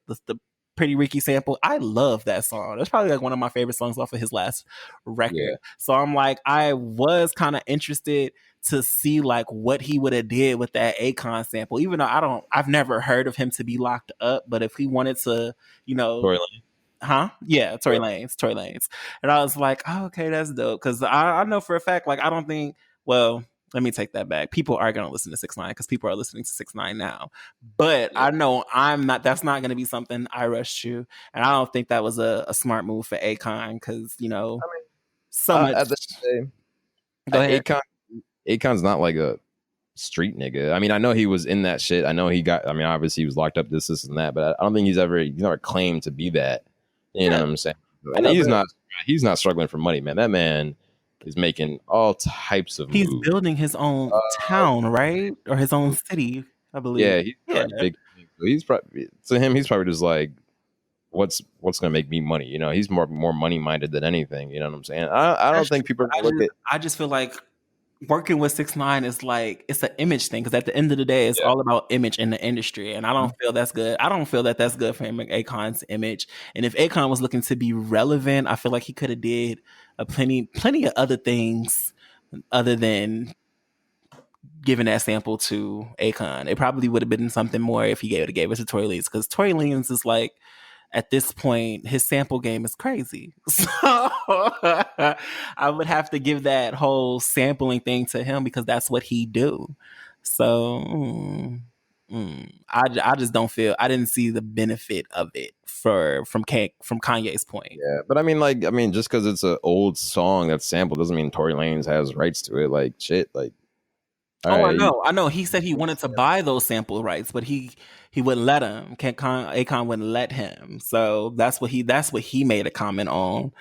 Pretty Ricky sample, I love that song. That's probably like one of my favorite songs off of his last record. Yeah. So I'm like, I was kind of interested to see like what he would have did with that Akon sample, even though I've never heard of him to be locked up. But if he wanted to, you know, Tory Lanez. Yeah, Tory Lanez. And I was like, oh, okay, that's dope. Because I know for a fact, like, I don't think, well, Let me take that back. People are going to listen to 6ix9ine because people are listening to 6ix9ine now. But I know I'm not. That's not going to be something I rush to, and I don't think that was a smart move for Akon because so much. At the day, Go ahead. Akon's not like a street nigga. I mean, I know he was in that shit. I know he got. I mean, obviously he was locked up, this and that. But I don't think he's never claimed to be that. You know what I'm saying? And he's not struggling for money, man. That man is making all types of He's moves. building his own town, right? Or his own city, I believe. Yeah, he's big. He's probably, to him, he's probably just like, what's gonna make me money? He's more money minded than anything. You know what I'm saying? I don't think people look at. I just feel like working with 6ix9ine is like, it's an image thing, because at the end of the day, it's all about image in the industry, and I don't feel that's good. I don't feel that that's good for Akon's image. And if Akon was looking to be relevant, I feel like he could have did plenty of other things other than giving that sample to Akon. It probably would have been something more if he gave it to Tory Lanez, because Tory Lanez is like, at this point, his sample game is crazy. So I would have to give that whole sampling thing to him because that's what he do. So I just don't feel, I didn't see the benefit of it from Kanye's point. Yeah, but I mean, just because it's an old song that's sampled doesn't mean Tory Lanez has rights to it. Like shit, like. I know. He said he wanted to buy those sample rights, but he wouldn't let him. Akon wouldn't let him. So that's what he made a comment on,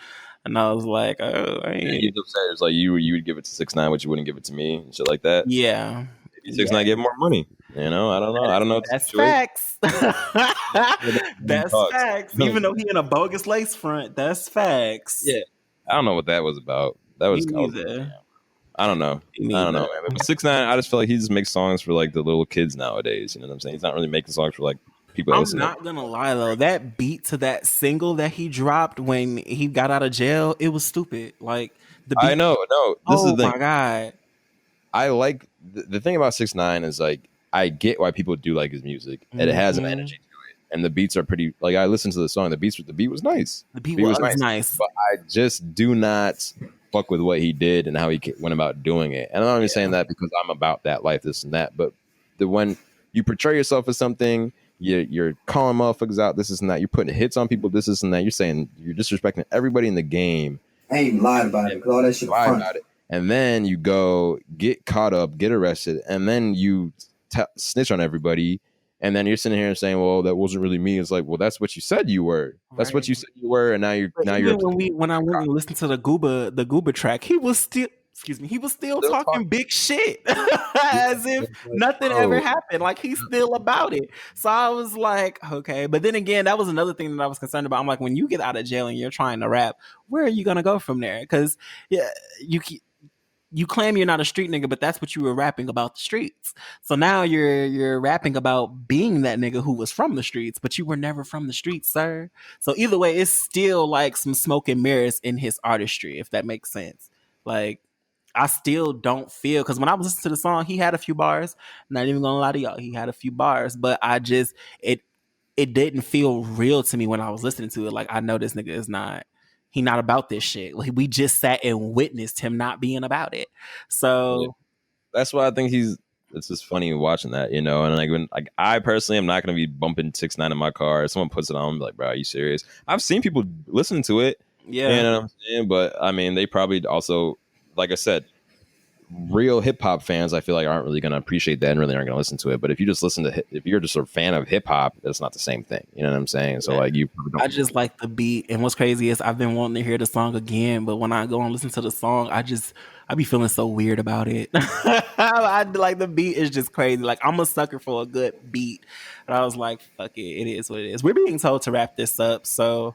and I was like, oh, he's upset. It's like you would give it to 6ix9ine, but you wouldn't give it to me, and shit like that. Yeah, maybe 6ix9ine give more money. I don't know. That's facts. That's facts. Even though he in a bogus lace front, that's facts. Yeah, I don't know what that was about. That was I don't know, man. But 6ix9ine, I just feel like he just makes songs for like the little kids nowadays. You know what I'm saying? He's not really making songs for like people. I'm not gonna lie though, that beat to that single that he dropped when he got out of jail, it was stupid. Like the beat, I know. No, this is the thing. Oh my god! I like the thing about 6ix9ine is like I get why people do like his music, and it has an energy to it, and the beats are pretty. Like I listened to the song, the beat was nice. The beat was nice, but I just do not fuck with what he did and how he went about doing it. And I'm not even saying that because I'm about that life, this and that, but when you portray yourself as something, you're calling motherfuckers out, this and that, you're putting hits on people, this and that, you're saying you're disrespecting everybody in the game. I ain't lied about it because all that shit lie about it. And then you go get caught up, get arrested, and then you snitch on everybody. And then you're sitting here and saying, "Well, that wasn't really me." It's like, well, that's what you said you were. That's what you said you were, and now you're. When I went and listened to the Gooba track, he was still talking big shit, as if nothing ever happened. Like he's still about it. So I was like, okay. But then again, that was another thing that I was concerned about. I'm like, when you get out of jail and you're trying to rap, where are you gonna go from there? Because you claim you're not a street nigga, but that's what you were rapping about, the streets. So now you're rapping about being that nigga who was from the streets, but you were never from the streets, sir. So either way, it's still like some smoke and mirrors in his artistry, if that makes sense. Like, I still don't feel, because when I was listening to the song, he had a few bars. Not even gonna lie to y'all, he had a few bars, but it didn't feel real to me when I was listening to it. Like, I know this nigga is not. He not about this shit. Like, we just sat and witnessed him not being about it. So that's why I think it's just funny watching that, and like I personally am not going to be bumping 6ix9ine in my car. If someone puts it on, I'm like, bro, are you serious? I've seen people listen to it. Yeah. You know what I'm saying? But I mean, they probably also, like I said, real hip hop fans, I feel like aren't really going to appreciate that and really aren't going to listen to it. But if you just if you're just a fan of hip hop, that's not the same thing. You know what I'm saying? So like I just like the beat. And what's crazy is I've been wanting to hear the song again, but when I go and listen to the song, I be feeling so weird about it. I like the beat is just crazy. Like, I'm a sucker for a good beat. And I was like, fuck it. It is what it is. We're being told to wrap this up. So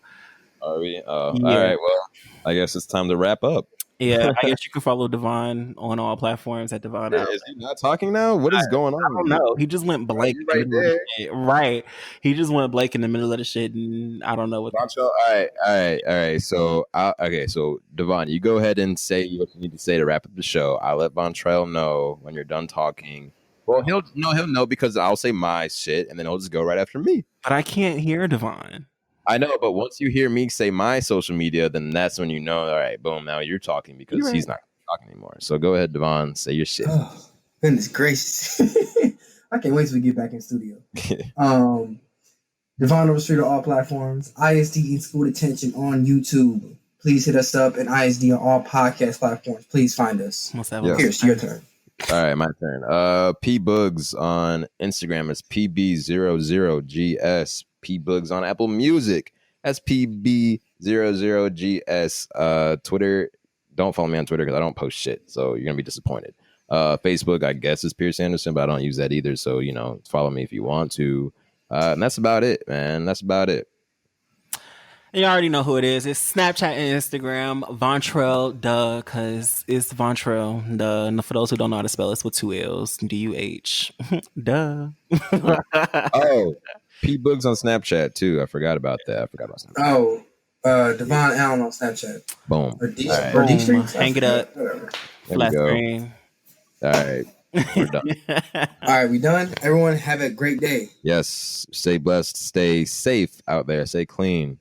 are we? All right. Well, I guess it's time to wrap up. Yeah, I guess you can follow Devonn on all platforms at Devonn. Is he not talking now? What is going on? I don't know. He just went blank. Right. He just went blank in the middle of the shit, and I don't know what. All right. So, so Devonn, you go ahead and say what you need to say to wrap up the show. I'll let Vontrell know when you're done talking. Well, he'll know because I'll say my shit, and then he'll just go right after me. But I can't hear Devonn. I know, but once you hear me say my social media, then that's when you know, all right, boom, now you're talking because he's not. talk anymore. So go ahead, Devon. Say your shit. Oh, goodness gracious. I can't wait till we get back in studio. Devonn Overstreet on all platforms. ISD and School Detention on YouTube. Please hit us up, and ISD on all podcast platforms. Please find us. Yes. Here's your turn. All right, my turn. P Bugs on Instagram is PB00GS. P Bugs on Apple Music. That's PB00GS. Twitter. Don't follow me on Twitter because I don't post shit. So you're gonna be disappointed. Facebook, I guess, is Pierce Anderson, but I don't use that either. So follow me if you want to. And that's about it, man. That's about it. You already know who it is. It's Snapchat and Instagram, Vontrellduh, because it's Vontrellduh. And for those who don't know how to spell, it's with 2 L's. DUH. Duh. Oh, P Bugs on Snapchat too. I forgot about that. I forgot about Snapchat. Oh, Devon Allen on Snapchat. Boom. Or D Street. Hang it up. Whatever. Flat screen. All right. We're done. All right, we done? Everyone have a great day. Yes. Stay blessed. Stay safe out there. Stay clean.